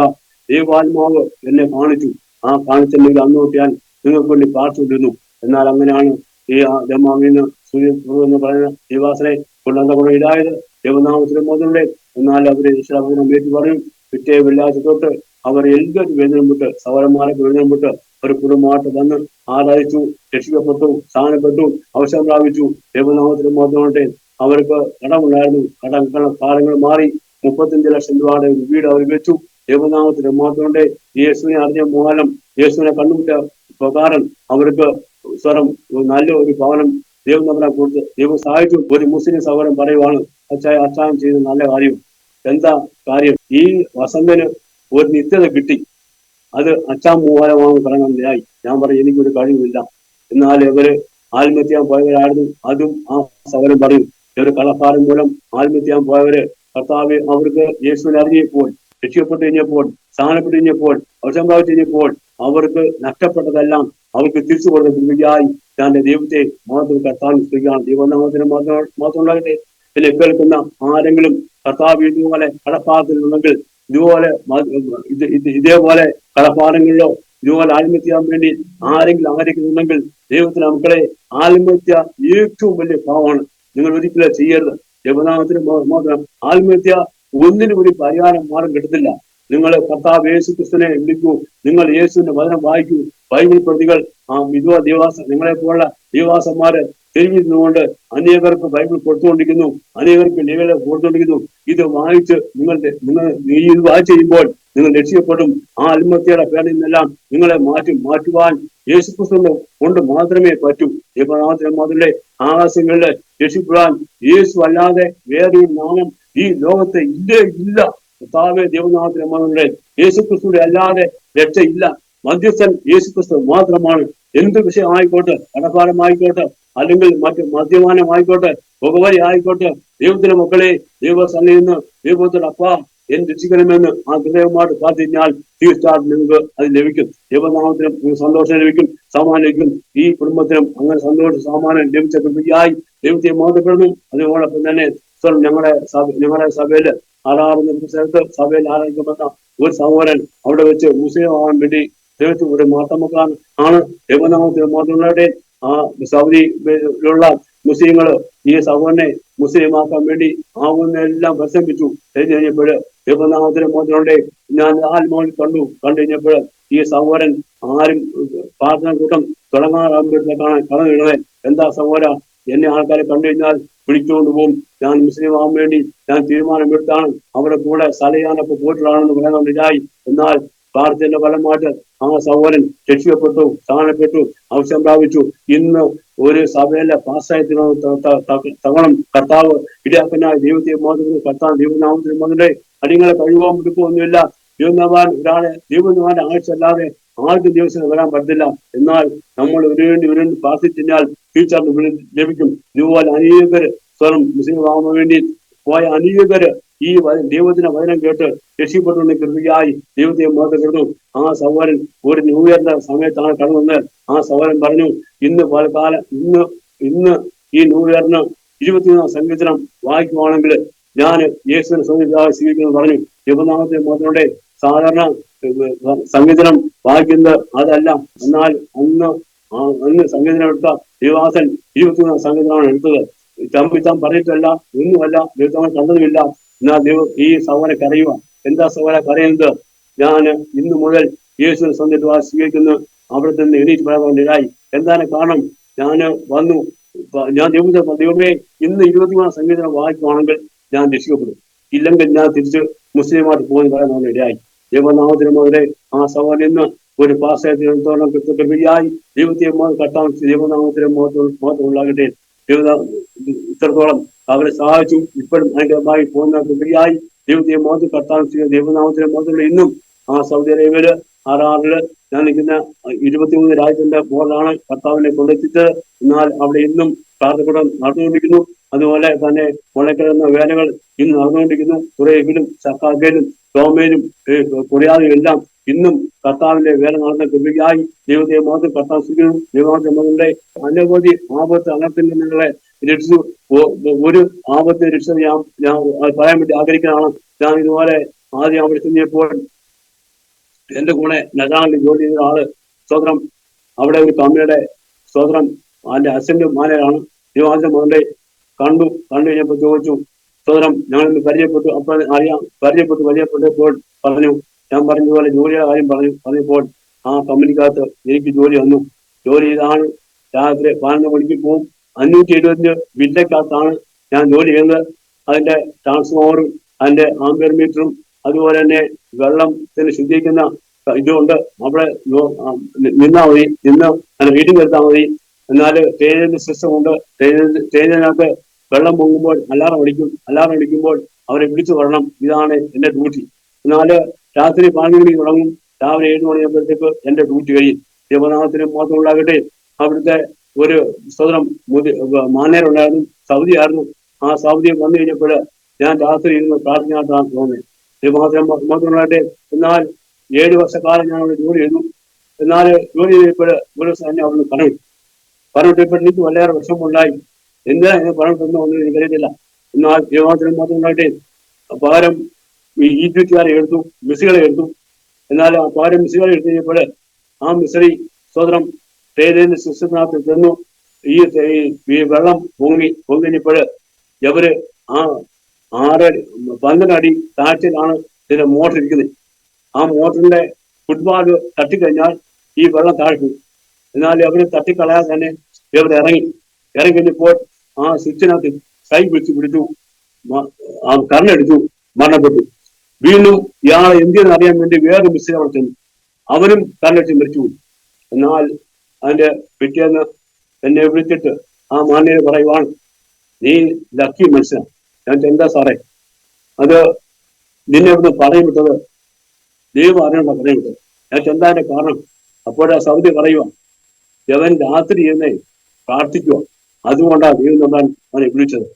[SPEAKER 2] ദൈവാത്മാവ് എന്നെ കാണിച്ചു. ആ കാണിച്ചിട്ടുണ്ടെങ്കിൽ അന്ന് തൊട്ട് നിങ്ങൾക്ക് വേണ്ടി പ്രാർത്ഥിച്ചിരുന്നു. എന്നാൽ അങ്ങനെയാണ് ഈ ദമാമീന്ന് സൂര്യൻ എന്ന് പറയുന്ന ദേവാസനെ കൊണ്ടുവന്ന ഇതായത് ദേവനാമത്തിന് മോദുണ്ട്. എന്നാൽ അവര് ഈശ്വരഭവനം വേണ്ടി പറയും. പിറ്റേ വെള്ളിയാഴ്ച തൊട്ട് അവർ എല്ലാവരും വേദനം വിട്ട്, സഹോദരന്മാരൊക്കെ വേദനം വിട്ട് ഒരു കുടുംബമായിട്ട് വന്ന് ആരാധിച്ചു, രക്ഷിക്കപ്പെട്ടു, സ്ഥാനപ്പെട്ടു, അവസരം പ്രാപിച്ചു. ദേവനാമത്തിന് മോദുണ്ട്. അവർക്ക് കടമുണ്ടായിരുന്നു. കാലങ്ങൾ മാറി 35 ലക്ഷം രൂപയുടെ ഒരു വീട് അവർ വെച്ചു. ദേവനാമത്തിന് മോദുണ്ട്. യേശുവിനെ അറിഞ്ഞ മൂലം, യേശുവിനെ കണ്ടുപിട്ട പ്രകാരം അവർക്ക് സ്വരം നല്ല ഒരു ഭവനം ദൈവം നമ്മളെ കൊടുത്ത് ദൈവം സഹായിച്ചു. ഒരു മുസ്ലിം സഹോദരൻ പറയുവാണ്, അച്ചായൻ ചെയ്ത നല്ല കാര്യം. എന്താ കാര്യം? ഈ വസന്തന് ഒരു നിത്യത കിട്ടി. അത് അച്ഛാൻ മൂലമാണ് പറയാനായി. ഞാൻ പറയും, എനിക്കൊരു കഴിവില്ല. എന്നാൽ ഇവര് ആത്മഹത്യ പോയവരായിരുന്നു. അതും ആ സഹോദരൻ പറയും, ഇവര് കടപ്പാട് മൂലം ആത്മഹത്യ പോയവര് കർത്താവ് അവർക്ക് യേശുവിനെ അറിഞ്ഞപ്പോൾ, രക്ഷിക്കപ്പെട്ട് കഴിഞ്ഞപ്പോൾ, സ്ഥാനപ്പെട്ട് കഴിഞ്ഞപ്പോൾ, അവസരം പ്രാപിച്ചു കഴിഞ്ഞപ്പോൾ അവർക്ക് നഷ്ടപ്പെട്ടതെല്ലാം അവർക്ക് തിരിച്ചു കൊടുത്ത കൃപയായി തന്റെ ദൈവത്തെ മാത്രം കർത്താവ് സ്തുതിക്കുകയാണ്. ദൈവനാമത്തിന് മാത്രം ഉണ്ടാകട്ടെ. പിന്നെ കേൾക്കുന്ന ആരെങ്കിലും കർത്താവ് ഇതുപോലെ കടപ്പാടത്തിലുണ്ടെങ്കിൽ, ഇതേപോലെ കടപ്പാടങ്ങളിലോ ഇതുപോലെ ആത്മഹത്യ ചെയ്യാൻ വേണ്ടി ആരെങ്കിലും ആഗ്രഹിക്കുന്നുണ്ടെങ്കിൽ, ദൈവത്തിന് മക്കളെ, ആത്മഹത്യ ഏറ്റവും വലിയ പാവമാണ്. നിങ്ങൾ ഒരിക്കലും ചെയ്യരുത്. ദൈവനാമത്തിന് മാത്രം ആത്മഹത്യ ഒന്നിനും ഒരു പരിഹാരം മാർഗം കിട്ടത്തില്ല. നിങ്ങൾ കർത്താവ് യേശു ക്രിസ്തുവിനെ വിളിക്കൂ. നിങ്ങൾ യേശുവിന്റെ വചനം വായിക്കൂ. ബൈബിൾ പ്രതികൾ നിങ്ങളെ പോലുള്ള ദേവാസന്മാര് തെരുവിൽ അനേകർക്ക് ബൈബിൾ കൊടുത്തുകൊണ്ടിരിക്കുന്നു, അനേകർക്ക് ലേഖനം കൊടുത്തുകൊണ്ടിരിക്കുന്നു. ഇത് വായിച്ച് നിങ്ങൾ ഇത് വായിച്ചു കഴിയുമ്പോൾ നിങ്ങൾ രക്ഷിക്കപ്പെടും. ആ ആത്മഹത്യയുടെ പേരിൽ നിന്നെല്ലാം നിങ്ങളെ മാറ്റുവാൻ യേശുക്രിസ്തു കൊണ്ട് മാത്രമേ പറ്റൂ. ദൈവനാമത്തിലെ ആകാശങ്ങളില് രക്ഷിക്കുവാൻ യേശു അല്ലാതെ വേറൊരു നാമം ഈ ലോകത്തെ ഇല്ല. കർത്താവേ, ദൈവനാമത്തിലെ മകനുടെ യേശുക്രിസ്തുവിടെ അല്ലാതെ രക്ഷയില്ല. മധ്യസ്ഥൻ യേശുക്രിസ്തു മാത്രമാണ്. എന്ത് വിഷയം ആയിക്കോട്ടെ, കടപ്പാടമായിക്കോട്ടെ, അല്ലെങ്കിൽ മറ്റ് മദ്യപാനമായിക്കോട്ടെ, പുകവലി ആയിക്കോട്ടെ, ദൈവത്തിന്റെ മക്കളെ, ദൈവസന്നിധിയിൽ നിന്ന് ദൈവത്തിന്റെ അപ്പ എന്ന് രക്ഷിക്കണമെന്ന് ആ ഹൃദയമായിട്ട് പ്രാർത്ഥിച്ചാൽ തീർച്ചയായിട്ടും നിങ്ങൾക്ക് അത് ലഭിക്കും. ദൈവനാമത്തിനും നിങ്ങൾക്ക് സന്തോഷം ലഭിക്കും, സമാനം ലഭിക്കും. ഈ കുടുംബത്തിനും അങ്ങനെ സന്തോഷം സമാനം ലഭിച്ച കൃപയായി ദൈവത്തെ മോദപ്പെടുന്നു. അതോടൊപ്പം തന്നെ ഞങ്ങളുടെ സഭയില് ആരാധന സ്ഥലത്ത് സഭയിൽ ആരാധിക്കപ്പെട്ട ഒരു സഹോദരൻ അവിടെ വെച്ച് മുസ്ലിം ആവാൻ വേണ്ടി ദൈവത്തിൽ ഒരു മാർത്തമക്കാരൻ ആണ്. ദൈവനാമത്തിൽ മാത്രമുള്ളവരുടെ ആ സൗദിയിലുള്ള മുസ്ലിങ്ങൾ ഈ സഹോദരനെ മുസ്ലിമാക്കാൻ വേണ്ടി ആവുന്നതെല്ലാം പ്രസംഗിച്ചു. കഴിഞ്ഞപ്പോൾ ദൈവനാമത്തിന് മാത്രമുണ്ട്. ഞാൻ ആത്മാവിൽ കണ്ടു കഴിഞ്ഞപ്പോൾ ഈ സഹോദരൻ ആരും പ്രാർത്ഥന കൂട്ടം തുടങ്ങാറാകുമ്പോഴത്തേക്കാണ് കടന്നിടുന്നത്. എന്താ സഹോദര, എന്നെ ആൾക്കാരെ കണ്ടു കഴിഞ്ഞാൽ പിടിച്ചുകൊണ്ട് പോകും, ഞാൻ മുസ്ലിം ആവാൻ വേണ്ടി ഞാൻ തീരുമാനമെടുത്താണ് അവരുടെ കൂടെ സലയാനൊക്കെ പോയിട്ടുള്ളതാണെന്ന് പറയുന്നതിനായി. എന്നാൽ പ്രാർത്ഥനയുടെ ഫലമായിട്ട് ആ സഹോദരൻ രക്ഷിക്കപ്പെട്ടു, സ്ഥാനപ്പെട്ടു, അവസരം പ്രാപിച്ചു. ഇന്ന് ഒരു സഭയിലെ പാസ്സായി തങ്ങളും കർത്താവ് ഇടയാക്കനായ ദൈവത്തെ മോദി കർത്താവ് ദൈവനാമത്തിന് മോദന്റെ അടിങ്ങളെ കഴിവോ എടുക്കുകയൊന്നുമില്ല. ദൈവനാവാൻ ഒരാളെ ദൈവനാവാന്റെ ആഴ്ചയല്ലാതെ ആർക്കും ദിവസം വരാൻ പറ്റില്ല. എന്നാൽ നമ്മൾ ഒരു പ്രാർത്ഥിച്ചാൽ ടീച്ചറിന് ലഭിക്കും. ഇതുപോലെ അനേകര് സ്വരം മുസ്ലിം ആവാൻ വേണ്ടി പോയ അനേകര് ഈ ദൈവത്തിന്റെ വചനം കേട്ട് രക്ഷപ്പെട്ടുകൊണ്ട് കൃപയായി ദൈവത്തെ മോദപ്പെടുന്നു. ആ സഹോദരൻ ഒരു ന്യൂ ഇയറിന്റെ സമയത്താണ് കടന്നു വന്നത്. ആ സഹോദരൻ പറഞ്ഞു, ഇന്ന് പലകാലം ഇന്ന് ഈ ന്യൂ ഇയറിന് 21 സങ്കീർത്തനം വായിക്കുവാണെങ്കിൽ ഞാൻ യേശുവിനെ സ്വീകരിക്കുന്നത് പറഞ്ഞു. ദൈവനാമത്തെ മോദനോടെ സാധാരണ സങ്കീർത്തനം വായിക്കുന്നത് അതല്ല. എന്നാൽ അന്ന് സങ്കീർത്തനം എടുത്ത ദേവാസൻ 21 സങ്കീർത്തനമാണ് എടുത്തത്. തമ്മിത്താൻ പറഞ്ഞിട്ടല്ല, ഒന്നുമല്ല, ദൈവം കണ്ടതുമില്ല. എന്നാൽ ദൈവം ഈ സഹോദരനെ കരയുക. എന്താ സഹോദരൻ കരയുന്നത്? ഞാൻ ഇന്ന് മുതൽ യേശുവിനെ സ്വീകരിക്കുന്നു. അവിടെ നിന്ന് എണീറ്റ് പറയാനിടയായി. എന്താണ് കാരണം? ഞാൻ വന്നു, ഞാൻ ദൈവമേ ഇന്ന് 23 സങ്കീർത്തനം വായിക്കുവാണെങ്കിൽ ഞാൻ രക്ഷിക്കപ്പെടും, ഇല്ലെങ്കിൽ ഞാൻ തിരിച്ച് മുസ്ലിമായിട്ട് പോകുന്ന പറയാൻ ഇടയായി. ദൈവനാമത്തിന് മുതലേ ആ സഹോദരൻ ഇന്ന് ഒരു പാസ്സായത്തോളം കൃപയായി ദൈവത്തെ കട്ടാൻ ദൈവനാമത്തിന് മുഖത്തുള്ളാകട്ടെ. ഇത്രത്തോളം അവരെ സഹായിച്ചു. ഇപ്പോഴും അതിന്റെ ഭാഗമായി പോകുന്ന കൃപയായി ദൈവത്തെ മുഖത്ത് കട്ടാൻ ദൈവനാമത്തിന് മുഖത്തുള്ള ഇന്നും ആ സൗദി അറേബ്യയില് ആറാറില് ഞാൻ നിൽക്കുന്ന 23 രാജ്യത്തിന്റെ ബോർഡാണ് കർത്താവിനെ കൊണ്ടെത്തിച്ചത്. എന്നാൽ അവിടെ ഇന്നും പ്രാർത്ഥന നടന്നുകൊണ്ടിരിക്കുന്നു. അതുപോലെ തന്നെ മുളക്കിടന്ന വേലകൾ ഇന്ന് നടന്നുകൊണ്ടിരിക്കുന്നു. കുറേയിലും സക്കാബേലും ടോമയിലും കൊറിയാലും എല്ലാം ഇന്നും കർത്താവിന്റെ വേല നടന്ന കൃപയായി ദൈവത്തെ മാത്രം കർത്താവ് സ്വീകരിക്കുന്നു. ദൈവത്തിന്റെ അനവധി ആപത്ത് അനർത്ഥത്തിൽ നിങ്ങളെ രക്ഷിച്ചു. ഒരു ആപത്ത് രക്ഷിച്ചത് ഞാൻ പറയാൻ വേണ്ടി ആഗ്രഹിക്കുന്നതാണ്. ഞാൻ ഇതുപോലെ ആദ്യം അവിടെ ചെന്നപ്പോൾ എന്റെ കൂടെ നജാറിൽ ജോലി ചെയ്ത ആള് സ്വതന്ത്രം അവിടെ ഒരു കമ്പനിയുടെ സ്വതന്ത്രം അതിന്റെ അസന്റ് മാനേജറാണ്. ദൈവാന്റെ മകന്റെ കണ്ടു കഴിഞ്ഞപ്പോൾ ചോദിച്ചു, സ്വതന്ത്രം ഞങ്ങളിന്ന് പരിചയപ്പെട്ടു. അപ്പോൾ അറിയാം, പരിചയപ്പെട്ടപ്പോൾ പറഞ്ഞു, ഞാൻ പറഞ്ഞതുപോലെ ജോലിയുടെ കാര്യം പറഞ്ഞപ്പോൾ ആ കമ്പനിക്കകത്ത് എനിക്ക് ജോലി വന്നു. ജോലി ചെയ്താണ് രാത്രി 11 മണിക്ക് പോകും. 570 ബില്ലക്കകത്താണ് ഞാൻ ജോലി ചെയ്യുന്നത്. അതിന്റെ ട്രാൻസ്ഫോമറും അതിന്റെ ആംബിയർ മീറ്ററും അതുപോലെ തന്നെ വെള്ളത്തിന് ശുദ്ധീകരിക്കുന്ന ഇതുകൊണ്ട് അവിടെ നിന്നാൽ മതി, റീഡിങ് എടുത്താൽ മതി. എന്നാൽ ട്രെയിനിന്റെ സിസ്റ്റം ഉണ്ട്. ട്രെയിനിനകത്ത് വെള്ളം പൊങ്ങുമ്പോൾ അലാറം അടിക്കുമ്പോൾ അവരെ വിളിച്ചു വരണം. ഇതാണ് എന്റെ ഡ്യൂട്ടി. എന്നാല് രാത്രി 12 മണിക്ക് തുടങ്ങും, രാവിലെ 7 മണിയാകുമ്പോഴത്തേക്ക് എന്റെ ഡ്യൂട്ടി കഴിയും. ദൈവനാമത്തിന് മാത്രം ഉണ്ടാകട്ടെ. അവിടുത്തെ ഒരു സ്വതന്ത്രം മാനേരുണ്ടായിരുന്നു, സൗദി ആയിരുന്നു. ആ സൗദി വന്നു കഴിഞ്ഞപ്പോൾ ഞാൻ രാത്രി ഇരുന്ന് പ്രാർത്ഥനയായിട്ടാണ് തോന്നുന്നത്. ദൈവനാമത്തിന് മാത്രം ഉണ്ടാകട്ടെ. എന്നാൽ 7 വർഷക്കാലം ഞാൻ അവിടെ ജോലി ചെയ്തു. എന്നാൽ ജോലി ചെയ്തപ്പോൾ ഒരു ദിവസം തന്നെ അവിടുന്ന് പറഞ്ഞിട്ടപ്പോൾ എനിക്ക് വളരെ വിഷമമുണ്ടായി. എന്താ പറഞ്ഞിട്ടൊന്നും ഒന്നും എനിക്കറിയത്തില്ല. എന്നാൽ ദൈവനാമത്തിന് മാത്രം ഉണ്ടാകട്ടെ. പകരം ഈ ഈജിപ്തുകാരെ എടുത്തു, മിസ്സുകളെ എടുത്തു. എന്നാൽ ആ പകരം മിസ്സുകളെ എടുത്തു കഴിഞ്ഞപ്പോൾ ആ മിസ്രി സ്വതന്ത്രം ട്രെയിനിന്റെ സിസ്റ്റത്തിനകത്ത് ചെന്നു. ഈ വെള്ളം പൊങ്ങിഞ്ഞപ്പോൾ ഇവര് ആ 12 അടി താഴ്ചയിലാണ് ഇതിന്റെ മോട്ടർ ഇരിക്കുന്നത്. ആ മോട്ടറിന്റെ ഫുട്ബോൾ തട്ടിക്കഴിഞ്ഞാൽ ഈ വെള്ളം താഴ്ത്തു. എന്നാൽ അവര് തട്ടിക്കളയാതെ തന്നെ ഇവർ ഇറങ്ങിക്കഴിഞ്ഞപ്പോൾ ആ സ്വിച്ചിനകത്ത് കൈ പിടിച്ചു കണ്ണടിച്ചു, മരണപ്പെട്ടു. വീണ്ടും ഇയാളെ എന്തിനെന്ന് അറിയാൻ വേണ്ടി വേറെ മിസ്സിനെ അവിടെ ചെന്നു. അവനും കണ്ണടിച്ച് മരിച്ചുപോയി. എന്നാൽ അതിന്റെ പിറ്റേന്ന് എന്നെ വിളിച്ചിട്ട് ആ മാന്യനെ പറയുവാണ്, നീ ലക്കി മനുഷ്യനാണ്. ഞാൻ എന്താ സാറേ? അത് നിന്നെ ഇവിടുന്ന് പറയും വിട്ടത് ദൈവം അറിയണ്ട പറയും വിട്ടത്. ഞാൻ എന്താ എന്റെ കാരണം? അപ്പോഴാ സൗദി പറയുക, യവൻ രാത്രി ഇരുന്നേ പ്രാർത്ഥിക്കുക, അതുകൊണ്ടാണ് ദൈവം തമ്പാൻ അവനെ വിളിച്ചത്.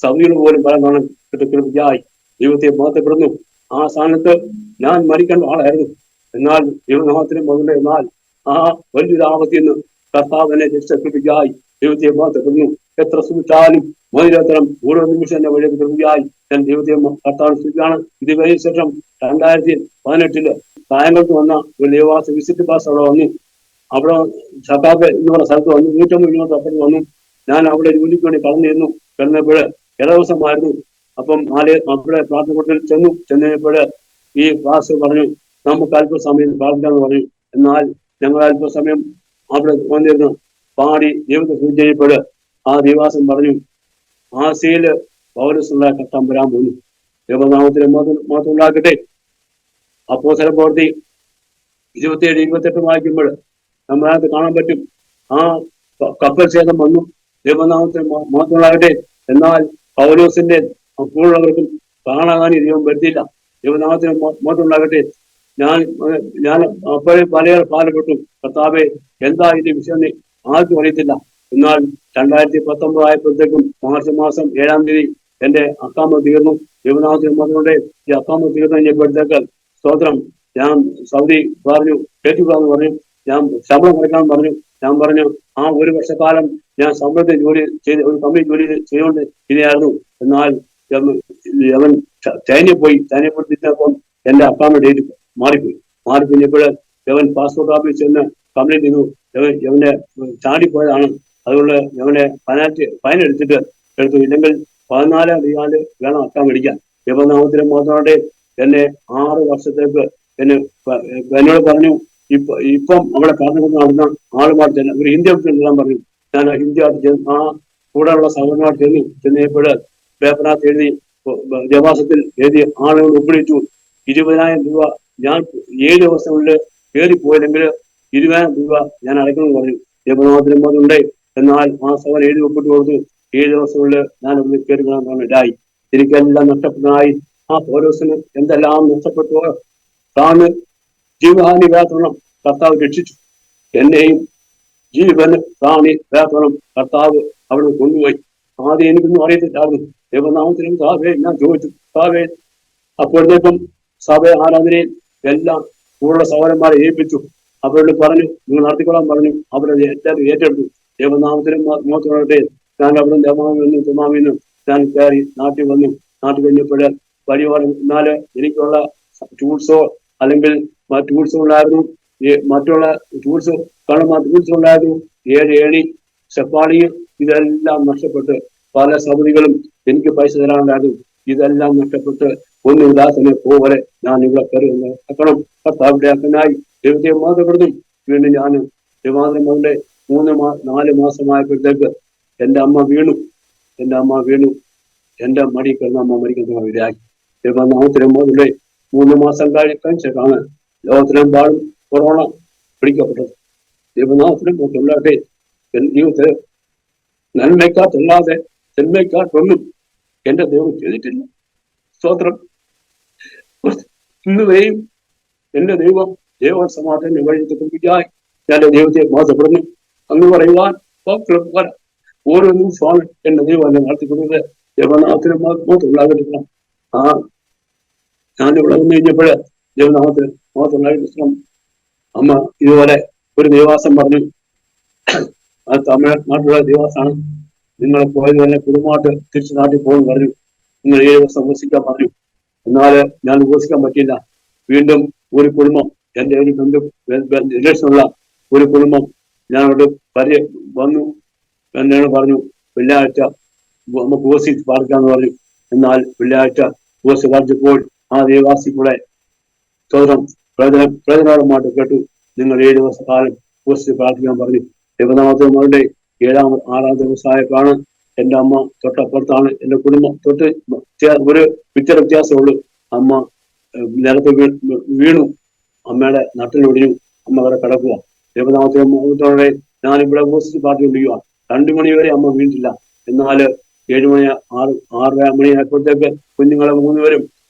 [SPEAKER 2] സൗദികൾ പോലും പറയുന്നതാണ് കൃപയായി ദൈവത്തെ ബോധപ്പെടുന്നു. ആ സ്ഥാനത്ത് ഞാൻ മരിക്കേണ്ട ആളായിരുന്നു. എന്നാൽ ദൈവനാമത്തിന് മുതലേ എന്നാൽ ആ വലിയൊരു ആപത്തിൽ നിന്ന് കർത്താവ് എന്നെ രക്ഷകൃപയായി ദൈവത്തെ ബോധപ്പെടുന്നു. എത്ര ശ്രമിച്ചാലും മതിരത്തരം ഓരോ നിമിഷം എന്നെ വലിയ കൃപയായി ഞാൻ ദൈവത്തെ കർത്താവ് ശ്രമിക്കുകയാണ്. ഇത് കഴിഞ്ഞ ശേഷം 2018 കായംകുളത്ത് വന്ന ഒരു ദേവാസ വിസിറ്റ് പാസ് അവിടെ വന്നു. അവിടെ ഷക്കാബ് എന്ന് പറഞ്ഞ സ്ഥലത്ത് വന്നു. 150 കിലോമീറ്റർ അപ്പുറത്ത് വന്നു. ഞാൻ അവിടെ ജോലിക്ക് വേണ്ടി കടന്നിരുന്നു. കിടന്നപ്പോൾ ഇടദിവസമായിരുന്നു. അപ്പം അവിടെ പ്രാർത്ഥന കൂട്ടത്തിൽ ചെന്നപ്പോൾ ഈ ക്ലാസ് പറഞ്ഞു, നമുക്ക് അല്പസമയം പ്രാർത്ഥിക്കാന്ന് പറഞ്ഞു. എന്നാൽ ഞങ്ങൾ അല്പസമയം അവിടെ വന്നിരുന്നു പാടി ദൈവത്തെ സൂചിച്ചപ്പോൾ ആ ദിവാസം പറഞ്ഞു, ആസിയില് പൗലോസുള്ള ഘട്ടം വരാൻ പോകുന്നു. ദൈവനാമത്തിന് മാത്രം ഉണ്ടാക്കട്ടെ. അപ്പോസ്തല പ്രവൃത്തി 27-28 വായിക്കുമ്പോൾ നമ്മളത് കാണാൻ പറ്റും. ആ കപ്പൽ ഛേദം വന്നു. ദൈവനാമത്തിന് മാത്രമുള്ളാകട്ടെ. എന്നാൽ പൗലോസിന്റെ കൂടെയുള്ളവർക്കും കാണാൻ ദൈവം വരുത്തിയില്ല. ദൈവനാമത്തിന് മാത്രമുണ്ടാകട്ടെ. ഞാൻ അപ്പോഴേ പലയാൾ ഭാരപ്പെട്ടു, കർത്താവെ എന്താ ഇതിന്റെ വിഷയം ആർക്കും അറിയത്തില്ല. എന്നാൽ 2019 ആയപ്പോഴത്തേക്കും മാർച്ച് മാസം 7-ാം തീയതി എന്റെ അക്കാമ തീർന്നു. ദൈവനാമത്തിന് മാത്രമുണ്ട്. ഈ അക്കാമ തീർന്നു കഴിഞ്ഞപ്പോഴത്തേക്ക് സ്തോത്രം, ഞാൻ സൗദി പറഞ്ഞു കേട്ടുകൂടാന്ന് പറഞ്ഞു. ഞാൻ ശമ്പളം കൊടുക്കാൻ പറഞ്ഞു. ഞാൻ പറഞ്ഞു ആ 1 വർഷക്കാലം ഞാൻ ശമ്പളത്തിൽ ജോലി ചെയ്ത് ഒരു കമ്പനി ജോലി ചെയ്തുകൊണ്ട് ഇരിയായിരുന്നു. എന്നാൽ അവൻ ചൈനയിൽ പോയി. ചൈനയിൽ പോയി തിരിച്ചപ്പം എന്റെ അക്കാമ ഡേറ്റ് മാറിക്കഴിഞ്ഞപ്പോൾ അവൻ പാസ്പോർട്ട് ഓഫീസിൽ ചെന്ന് കംപ്ലൈന്റ് ചെയ്തു. അവനെ ചാടിപ്പോയതാണ്. അതുകൊണ്ട് അവനെ ഫൈൻ എടുത്തു. ഇല്ലെങ്കിൽ 14 റിയാല് വേണം അക്കാൻ മേടിക്കാൻ. ദൈവനാമത്തിന് മാത്രമേ എന്നെ 6 വർഷത്തേക്ക് എന്നോട് പറഞ്ഞു, ഇപ്പം അവിടെ പറഞ്ഞു നടന്ന ആളുമായിട്ട് തന്നെ ഒരു ഹിന്ദി ഓഫീസിൽ എഴുതാൻ പറഞ്ഞു. ഞാൻ ഹിന്ദി ആ കൂടെയുള്ള സഹോദരന്മാർ ചെന്നപ്പോൾ പേപ്പറിനകത്ത് എഴുതി ജവാസത്തിൽ എഴുതി ആളുകൾ ഒപ്പിടിച്ചു. 20,000 രൂപ ഞാൻ 7 ദിവസങ്ങളിൽ കയറിപ്പോയില്ലെങ്കിൽ 20,000 രൂപ ഞാൻ അടയ്ക്കണമെന്ന് പറഞ്ഞു. ദൈവനാമത്തിന് മാത്രമുണ്ട്. എന്നാൽ ആ സഭ എഴുതി ഒപ്പിട്ട് കൊടുത്തു. 7 ദിവസങ്ങളിൽ ഞാൻ ഒന്ന് കയറി ഇതായി. എനിക്കെല്ലാം നഷ്ടപ്പെട്ടതായി. ആ പൗലോസിന് എന്തെല്ലാം നഷ്ടപ്പെട്ടു. താന് ജീവഹാനി വേതനം കർത്താവ് രക്ഷിച്ചു. എന്നെയും ജീവന് പ്രാണി വേതനം കർത്താവ് അവിടെ കൊണ്ടുപോയി. ആദ്യം എനിക്കൊന്നും അറിയത്തില്ലായിരുന്നു. ദൈവനാമത്തിനും സാവേ ഞാൻ ചോദിച്ചു, സാവേ അപ്പോഴത്തേക്കും സഭ ആരാധനയിൽ എല്ലാം കൂടുതൽ സഹോദരന്മാരെ ഏൽപ്പിച്ചു. അവരോട് പറഞ്ഞു നിങ്ങൾ നടത്തിക്കൊള്ളാൻ പറഞ്ഞു. അവരത് എല്ലാവരും ഏറ്റെടുത്തു. ദൈവനാമത്തിനും മോശമാകട്ടെ. ഞാൻ അവിടെ ദമാമിന്നും തുമാമിന്നും ഞാൻ കയറി നാട്ടിൽ വന്നു. നാട്ടിൽ കഴിഞ്ഞപ്പോൾ പരിപാടി എന്നാല് എനിക്കുള്ള ടൂൾസോ അല്ലെങ്കിൽ ടൂൾസ് ഉണ്ടായിരുന്നു. മറ്റുള്ള ടൂൾസ് ടൂൾസ് ഉണ്ടായിരുന്നു. 7 ഏണി ചെപ്പാളിയും ഇതെല്ലാം നഷ്ടപ്പെട്ട് പല സമിതികളും എനിക്ക് പൈസ തരാനുണ്ടായിരുന്നു. ഇതെല്ലാം നഷ്ടപ്പെട്ട് ഒന്നുമില്ലാത്തതിനെ പോലെ ഞാൻ ഇവിടെ കയറി വെക്കണം. കർത്താവിന്റെ അക്കനായി ദൈവത്തെ മാതപ്പെടുന്നു. വീണ്ടും ഞാൻ ദൈവാന്തരങ്ങളുടെ 4 മാസമായപ്പോഴത്തേക്ക് എന്റെ അമ്മ വീണു. എന്റെ മടി കിടന്ന അമ്മ മരിക്കുന്ന ഇടയായി. ദൈവനാമത്തിലെ 3 മാസം കഴിച്ചാണ് ലോകത്തിലെമ്പാടും കൊറോണ പിടിക്കപ്പെട്ടത്. ദൈവനാമത്തിലും മറ്റുള്ളവരുടെ ജീവിതത്തിൽ നന്മയ്ക്കാത്തല്ലാതെ തിന്മയ്ക്കാത്തൊന്നും എന്റെ ദൈവം ചെയ്തിട്ടില്ല. സ്തോത്രം. ഇന്നുവരെയും എന്റെ ദൈവ സമാധാനം വഴിയായി ഞാൻ ദൈവത്തെ മാസപ്പെടുന്നു. അന്ന് പറയുവാൻ ഓരോ നിമിഷമാണ് എന്റെ ദൈവം എന്നെ നടത്തിക്കൊടുത്തത്. ദൈവനാമത്തിന് മാത്രമുള്ളാകട്ടില്ല. ഞാനിവിടെ വന്നു കഴിഞ്ഞപ്പോൾ ദൈവനാമത്തിന് മാത്രമുള്ള അമ്മ ഇതുപോലെ ഒരു ദേവാസം പറഞ്ഞു. അത് തമിഴ്നാട്ടിലുള്ള ദേവാസാണ്. നിങ്ങൾ പോയത് തന്നെ കുടുംബമായിട്ട് തിരിച്ചു നാട്ടിൽ പോകുന്നു പറഞ്ഞു. നിങ്ങൾ 7 ദിവസം ഉപസിക്കാൻ പറഞ്ഞു. എന്നാൽ ഞാൻ ഉപസിക്കാൻ പറ്റില്ല. വീണ്ടും ഒരു കുടുംബം എന്റെ ഒരു റിലേഷനുള്ള ഒരു കുടുംബം ഞാൻ അവിടെ വന്നു. എന്നോട് പറഞ്ഞു വെള്ളിയാഴ്ച നമുക്ക് ഉപസിച്ച് പാർക്കാന്ന് പറഞ്ഞു. എന്നാൽ വെള്ളിയാഴ്ച ഉപസി പാർച്ചപ്പോൾ ആ ദേവാസി കൂടെ സ്വതം പ്രയോജനമായിട്ട് കേട്ടു. നിങ്ങൾ 7 ദിവസക്കാലം ഉപസിച്ച് പ്രാർത്ഥിക്കാൻ പറഞ്ഞു. ദൈവനാമത്തെ മകളുടെ 6-ാം ദിവസമായപ്പോഴാണ് എന്റെ അമ്മ തൊട്ടപ്പുറത്താണ്. എന്റെ കുടുംബം തൊട്ട് ഒരു പിക്ചർ വ്യത്യാസമുള്ളൂ. അമ്മ നിലത്ത് വീണു. അമ്മയുടെ നട്ടിലൊടിഞ്ഞു. അമ്മ അവിടെ കിടക്കുക. ദൈവനാമത്തോടെ ഞാൻ ഇവിടെ ഉപസിച്ച് പ്രാർത്ഥിക്കൊണ്ടിരിക്കുക. 2 മണി വരെ അമ്മ വീണിട്ടില്ല. എന്നാൽ 7 മണി 6:30 മണിയായപ്പോഴത്തേക്ക് കുഞ്ഞുങ്ങളെ 3 പേരും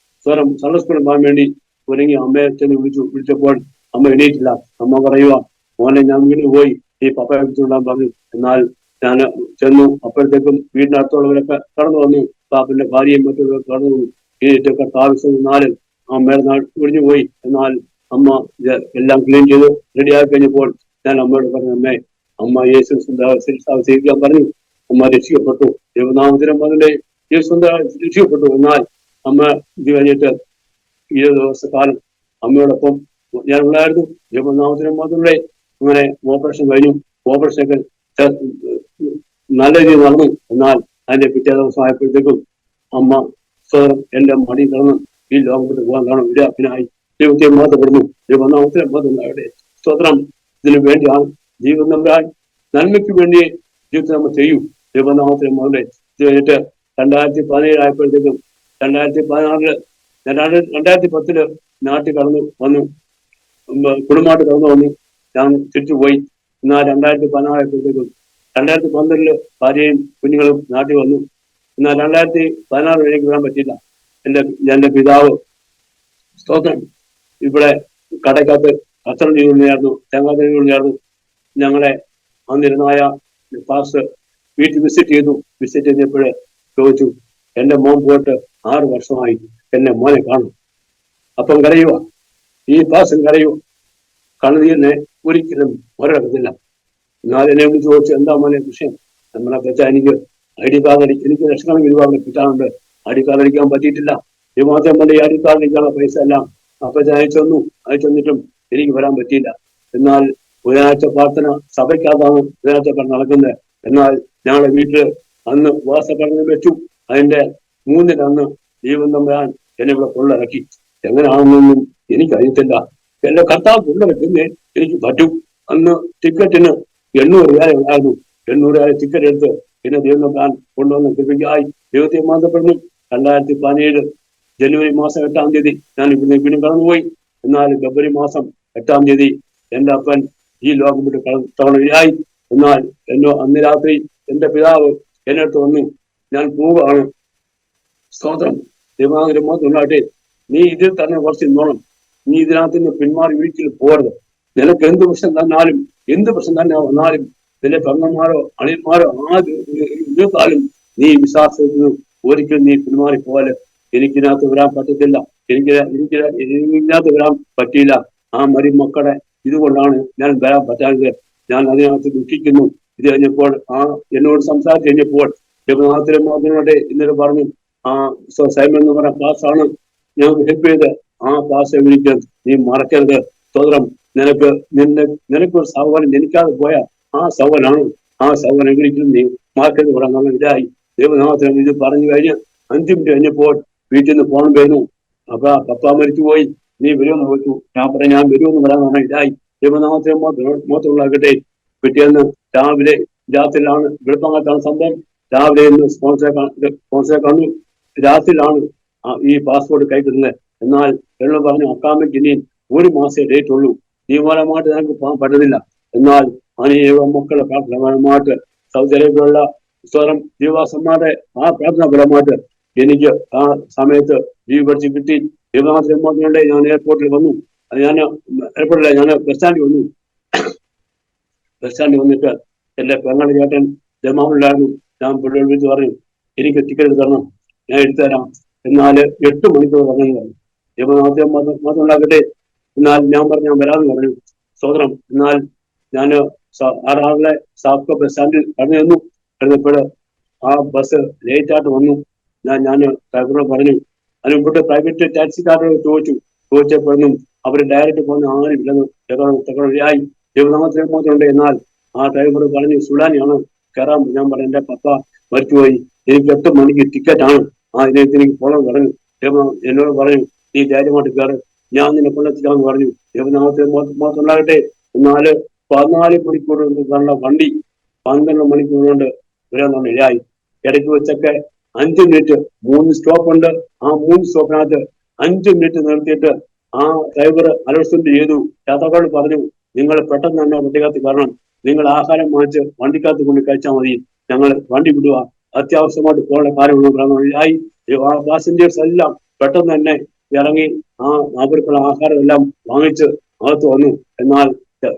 [SPEAKER 2] സ്വരം സൺഡേ പോകാൻ വേണ്ടി ഒരുങ്ങി അമ്മയെ ചെന്ന് വിളിച്ചപ്പോൾ അമ്മ എണീറ്റില്ല. അമ്മ പറയുക, മോനെ ഞാൻ വീണ് പോയി, ഈ പപ്പയെ വിളിച്ചുകൊണ്ടാൻ പറഞ്ഞു. എന്നാൽ ഞാൻ ചെന്നു. അപ്പോഴത്തേക്കും വീടിനടുത്തുള്ളവരൊക്കെ കടന്നു വന്നു. പാപ്പന്റെ ഭാര്യയും മറ്റുള്ളവർ കടന്നു വന്നു. ഈറ്റൊക്കെ താമസിച്ചാൽ അമ്മയുടെ നാൾ ഒഴിഞ്ഞു പോയി. എന്നാൽ അമ്മ എല്ലാം ക്ലീൻ ചെയ്ത് റെഡിയാക്കി കഴിഞ്ഞപ്പോൾ ഞാൻ അമ്മയോട് പറഞ്ഞു, അമ്മ യേശു സ്വീകരിക്കാൻ പറഞ്ഞു. അമ്മ രക്ഷിക്കപ്പെട്ടു. ദൈവനാമത്തിനും അതിന്റെ യേശു രക്ഷിക്കപ്പെട്ടു. എന്നാൽ അമ്മ ഇത് കഴിഞ്ഞിട്ട് 20 ദിവസക്കാലം അമ്മയോടൊപ്പം ഞാൻ ഉണ്ടായിരുന്നു. ദൈവനാമത്തിനും അതിലൂടെ അങ്ങനെ ഓപ്പറേഷൻ കഴിഞ്ഞു. ഓപ്പറേഷനൊക്കെ നല്ല രീതിയിൽ നടന്നു. എന്നാൽ അതിന്റെ പിറ്റേ ദിവസം ആയപ്പോഴത്തേക്കും അമ്മ സ്വയം എന്റെ മടി കിടന്ന് ഈ ലോകത്ത് പോകാൻ കാണും ഇടയാക്കിനായി ദൈവത്തെ മാറ്റപ്പെടുന്നു. ദൈവനാമത്തിനും അതുണ്ടാകട്ടെ. സ്തോത്രം. ഇതിനു വേണ്ടിയാണ് ജീവിതം നമ്പ്രാൻ നന്മയ്ക്ക് വേണ്ടി ജീവിതം നമ്മൾ ചെയ്യും. ദൈവനാമത്തിന് മുതലേ ഇത് കഴിഞ്ഞിട്ട് 2017 ആയപ്പോഴത്തേക്കും 2016 2010 നാട്ടിൽ കടന്നു വന്നു, കുടുംബമായിട്ട് കടന്നു വന്നു. ഞാൻ തിരിച്ചുപോയി. എന്നാൽ 2016 ആയപ്പോഴത്തേക്കും 2012 ഭാര്യയും കുഞ്ഞുങ്ങളും നാട്ടിൽ വന്നു. എന്നാൽ 2016 എനിക്ക് വരാൻ പറ്റിയില്ല. എന്റെ പിതാവ് സ്തോത്രം ഇവിടെ കടക്കകത്ത് കച്ചവടം ചെയ്തുകൊണ്ടായിരുന്നു, തേങ്ങാ ചെയ്തുകൊണ്ടായിരുന്നു. ഞങ്ങളെ അന്നിരുന്നായ പാസ്റ്റർ വീട്ടിൽ വിസിറ്റ് ചെയ്തപ്പോൾ ചോദിച്ചു, എന്റെ മോൻ പോയിട്ട് 6 വർഷമായി, എന്നെ മോനെ കാണും. അപ്പം കരയുക, ഈ പാസ്റ്റർ കരയുക, കണ്ണുനീരിനെ ഒരിക്കലും മറികടക്കത്തില്ല. എന്നാൽ എന്നെ വിളിച്ച് ചോദിച്ചു, എന്താ മോനെ വിഷയം? നമ്മളെ പറ്റാ എനിക്ക് ID കാർഡ് എനിക്ക് ലക്ഷക്കണക്കിന് രൂപ കിട്ടാനുണ്ട്, ID കാർഡ് അടിക്കാൻ പറ്റിയിട്ടില്ല. ഈ മാസം കൊണ്ട് ഈ ID കാർഡ് അടിക്കാനുള്ള പൈസ എല്ലാം അപ്പച്ച അയച്ചെന്നിട്ടും എനിക്ക് വരാൻ പറ്റിയില്ല. എന്നാൽ ബുധനാഴ്ച പ്രാർത്ഥന സഭയ്ക്കകത്താണ് ബുധനാഴ്ച പ്രാർത്ഥന നടക്കുന്നത്. എന്നാൽ ഞങ്ങളുടെ വീട്ടില് അന്ന് ഉപവാസ പഠനം വെച്ചു. അതിന്റെ 3-ന് അന്ന് ദൈവം തമ്പുരാൻ എന്നെ ഇവിടെ കൊള്ളിറക്കി. എങ്ങനെയാണെന്നൊന്നും എനിക്കറിയത്തില്ല. എന്റെ കർത്താവ് കൊള്ളിറക്കുന്നേ എനിക്ക് പറ്റും. അന്ന് ടിക്കറ്റിന് 800 രൂപ ഉണ്ടായിരുന്നു. 800 രൂപ ടിക്കറ്റ് എടുത്ത് പിന്നെ ദൈവം തമ്പുരാൻ കൊണ്ടുവന്ന് കൃപയ്ക്കായി ദൈവത്തെ മാന്തപ്പെടുന്നു. 2017 ജനുവരി മാസം 8-ാം തീയതി ഞാൻ ഇവിടുന്ന് വീണ്ടും കടന്നുപോയി. എന്നാൽ ഫെബ്രുവരി മാസം 8-ാം തീയതി എന്റെ അപ്പൻ ഈ ലോകം വിട്ട് കടന്നുപോയി. എന്നാൽ അന്ന് രാത്രി എന്റെ പിതാവ് എന്നെ അടുത്ത് വന്നു, ഞാൻ പോവുകയാണ്, സ്തോത്രം ദൈവമാകട്ടെ, നീ ഇതിൽ തന്നെ കുറച്ച് നോണം, നീ ഇതിനകത്ത് നിന്ന് പിന്മാറി ഒരിക്കലും പോകരുത്. നിനക്ക് എന്ത് പ്രശ്നം തന്നെ വന്നാലും നിന്റെ പെങ്ങന്മാരോ അളിയന്മാരോ കാലം നീ വിശ്വാസത്തിന് ഒരിക്കലും നീ പിന്മാറി പോകല്. എനിക്കിനകത്ത് വരാൻ പറ്റത്തില്ല, എനിക്കിനകത്ത് വരാൻ പറ്റിയില്ല. ആ മക്കളുടെ ഇതുകൊണ്ടാണ് ഞാൻ വരാൻ പറ്റാത്തത്. ഞാൻ അതിനകത്ത് ദുഃഖിക്കുന്നു. ഇത് കഴിഞ്ഞപ്പോൾ എന്നോട് സംസാരിച്ച് കഴിഞ്ഞപ്പോൾ ദൈവനാമത്തിലെ ഇന്നലെ പറഞ്ഞു, സൈമൻ എന്ന് പറഞ്ഞ ക്ലാസ്സാണ് ഞങ്ങൾക്ക് ഹെൽപ്പ് ചെയ്ത്. ആ ക്ലാസ് വിളിക്കാൻ നീ മറക്കരുത്. സ്തോത്രം. നിനക്കൊരു സഹോദരൻ ജനിക്കാതെ പോയ ആ സഹോദരൻ വിളിക്കും നീ മറക്കരുത് പറയാൻ ഇതായി. ദൈവനാമത്തിലും ഇത് പറഞ്ഞു കഴിഞ്ഞ് 5 മിനിറ്റ് കഴിഞ്ഞപ്പോൾ വീട്ടിൽ നിന്ന് ഫോൺ വരുന്നു. അപ്പൊ പപ്പ മരിച്ചുപോയി, നീ വരുമെന്ന് ചോദിച്ചു. ഞാൻ വരുമെന്ന് പറയാൻ ഇതായി. ദൈവനാമത്തിലെ മോത്തുള്ളാകട്ടെ. പിറ്റേന്ന് രാത്രിയിലാണ് വെളുപ്പങ്ങാത്താണ് സംഭവം. രാവിലെ ഇന്ന് സ്പോൺസറെ കണ്ടു. രാത്രിയിലാണ് ഈ പാസ്പോർട്ട് കൈക്കിടുന്നത്. എന്നാൽ എല്ലാം പറഞ്ഞു, അക്കാമയ്ക്ക് ഇനി 1 മാസേ ഡേറ്റ് ഉള്ളൂ, നിയമപരമായിട്ട് ഞങ്ങൾക്ക് പോകാൻ പറ്റുന്നില്ല. എന്നാൽ അനേക മക്കളെ പ്രാർത്ഥനാപരമായിട്ട് സൗദി അറേബ്യയിലുള്ള സ്വരം ജീവാസന്മാരുടെ ആ പ്രാർത്ഥനാപരമായിട്ട് എനിക്ക് ആ സമയത്ത് ലീവ് പഠിച്ച് കിട്ടി. ദൈവനാമത്തിലെ ഞാൻ എയർപോർട്ടിൽ വന്നു. ഞാൻ ബസ് സ്റ്റാൻഡിൽ വന്നു. ബസ് സ്റ്റാൻഡിൽ വന്നിട്ട് എന്റെ പെങ്ങളുടെ ചേട്ടൻ ജമാവുണ്ടായിരുന്നു. ഞാൻ പിള്ളേർ വിളിച്ച് പറഞ്ഞു, എനിക്ക് ടിക്കറ്റ് തരണം, ഞാൻ എടുത്തു തരാം. എന്നാൽ 8 മണിക്കൂർ പറഞ്ഞു പറഞ്ഞു. ദൈവനാമത്തെ മാത്രമുണ്ടാകട്ടെ. എന്നാൽ ഞാൻ വരാമെന്ന് പറഞ്ഞു. സ്തോത്രം. എന്നാൽ ഞാൻ 6 സാപ്ക ബസ് സ്റ്റാൻഡിൽ കടന്നു ചെന്നു. കഴിഞ്ഞപ്പോൾ ആ ബസ് ലേറ്റായിട്ട് വന്നു. ഞാൻ ഡ്രൈവറോട് പറഞ്ഞു. അതിന് മുമ്പോട്ട് പ്രൈവറ്റ് ടാക്സിക്കാരോട് ചോദിച്ചപ്പോഴൊന്നും അവർ ഡയറക്റ്റ് പോകുന്ന ആരും ഇല്ലെന്ന് തകരായി. ദൈവനാമത്തിലെ മാത്രമുണ്ട്. എന്നാൽ ആ ഡ്രൈവർ പറഞ്ഞു, സുഡാനിയാണ് കയറാൻ. ഞാൻ പറഞ്ഞു, എന്റെ പപ്പ മരിച്ചുപോയി, എനിക്ക് 8 മണിക്ക് ടിക്കറ്റാണ്, ഇതിനകത്ത് എനിക്ക് പോകണം പറഞ്ഞു. എന്നോട് പറഞ്ഞു, നീ ധൈര്യമായിട്ട് കയറ്, ഞാൻ നിന്നെ കൊണ്ടെത്തിക്കാന്ന് പറഞ്ഞു. ദൈവനാമത്തിലെ മാത്രമുണ്ടാകട്ടെ. എന്നാൽ 14 മണിക്കൂർ കൊണ്ട് വണ്ടി 12 മണിക്കൂർ കൊണ്ട് വരാൻ ഇടയായി. ഇടയ്ക്ക് വെച്ചൊക്കെ 5 മിനിറ്റ് 3 സ്റ്റോപ്പ് ഉണ്ട്. ആ 3 സ്റ്റോപ്പിനകത്ത് 5 മിനിറ്റ് നിർത്തിയിട്ട് ആ ഡ്രൈവർ അനൗൺസ്മെന്റ് ചെയ്തു. യാത്രക്കാരോട് പറഞ്ഞു, നിങ്ങൾ പെട്ടെന്ന് തന്നെ വണ്ടിക്കകത്ത് കയറണം, നിങ്ങൾ ആഹാരം വാങ്ങിച്ച് വണ്ടിക്കകത്ത് കൊണ്ട് കഴിച്ചാൽ മതി, ഞങ്ങൾ വണ്ടി വിടുക, അത്യാവശ്യമായിട്ട് പോകേണ്ട കാര്യങ്ങളായി. ആ പാസഞ്ചേഴ്സ് എല്ലാം പെട്ടെന്ന് തന്നെ ഇറങ്ങി അവർക്കുള്ള ആഹാരം എല്ലാം വാങ്ങിച്ച് അകത്ത് വന്നു. എന്നാൽ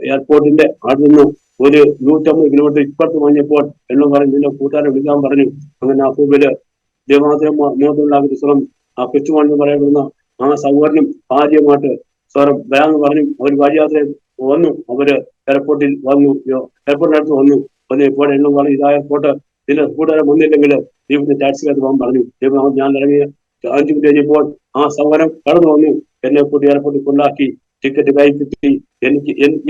[SPEAKER 2] എയർപോർട്ടിന്റെ അടുത്ത് നിന്ന് ഒരു 150 കിലോമീറ്റർ ഇപ്പുറത്ത് വാങ്ങിയപ്പോൾ എന്നും പറഞ്ഞു, നിന്റെ കൂട്ടുകാരെ വിളിക്കാൻ പറഞ്ഞു. അങ്ങനെ അപ്പൂബില് ദൈവമാത്രമുണ്ടാകുന്ന സ്വരം ആ കൊച്ചുമാണെന്ന് പറയപ്പെടുന്ന ആ സഹോദരനും ഭാര്യയുമായിട്ട് സ്വരം വരാമെന്ന് പറഞ്ഞു. അവർ ഭാര്യയാത്ര വന്നു. അവര് എയർപോർട്ടിൽ വന്നു, എയർപോർട്ടിനടുത്ത് വന്നു. ഇപ്പോൾ എന്നും പറഞ്ഞു, ഇതാ എയർപോർട്ട്, ഇതിന്റെ കൂട്ടുകാരൻ വന്നില്ലെങ്കിൽ ദൈവത്തിന്റെ ടാക്സിക്കകത്ത് പോകാൻ പറഞ്ഞു. ദൈവം ഞാൻ ഇറങ്ങി 5 മിനിറ്റ് കഴിഞ്ഞപ്പോൾ ആ സഹോദരൻ കടന്നു വന്നു. എന്നെ കൂട്ടി എയർപോർട്ടിൽ കൊണ്ടാക്കി. ടിക്കറ്റ് കൈ കിട്ടി.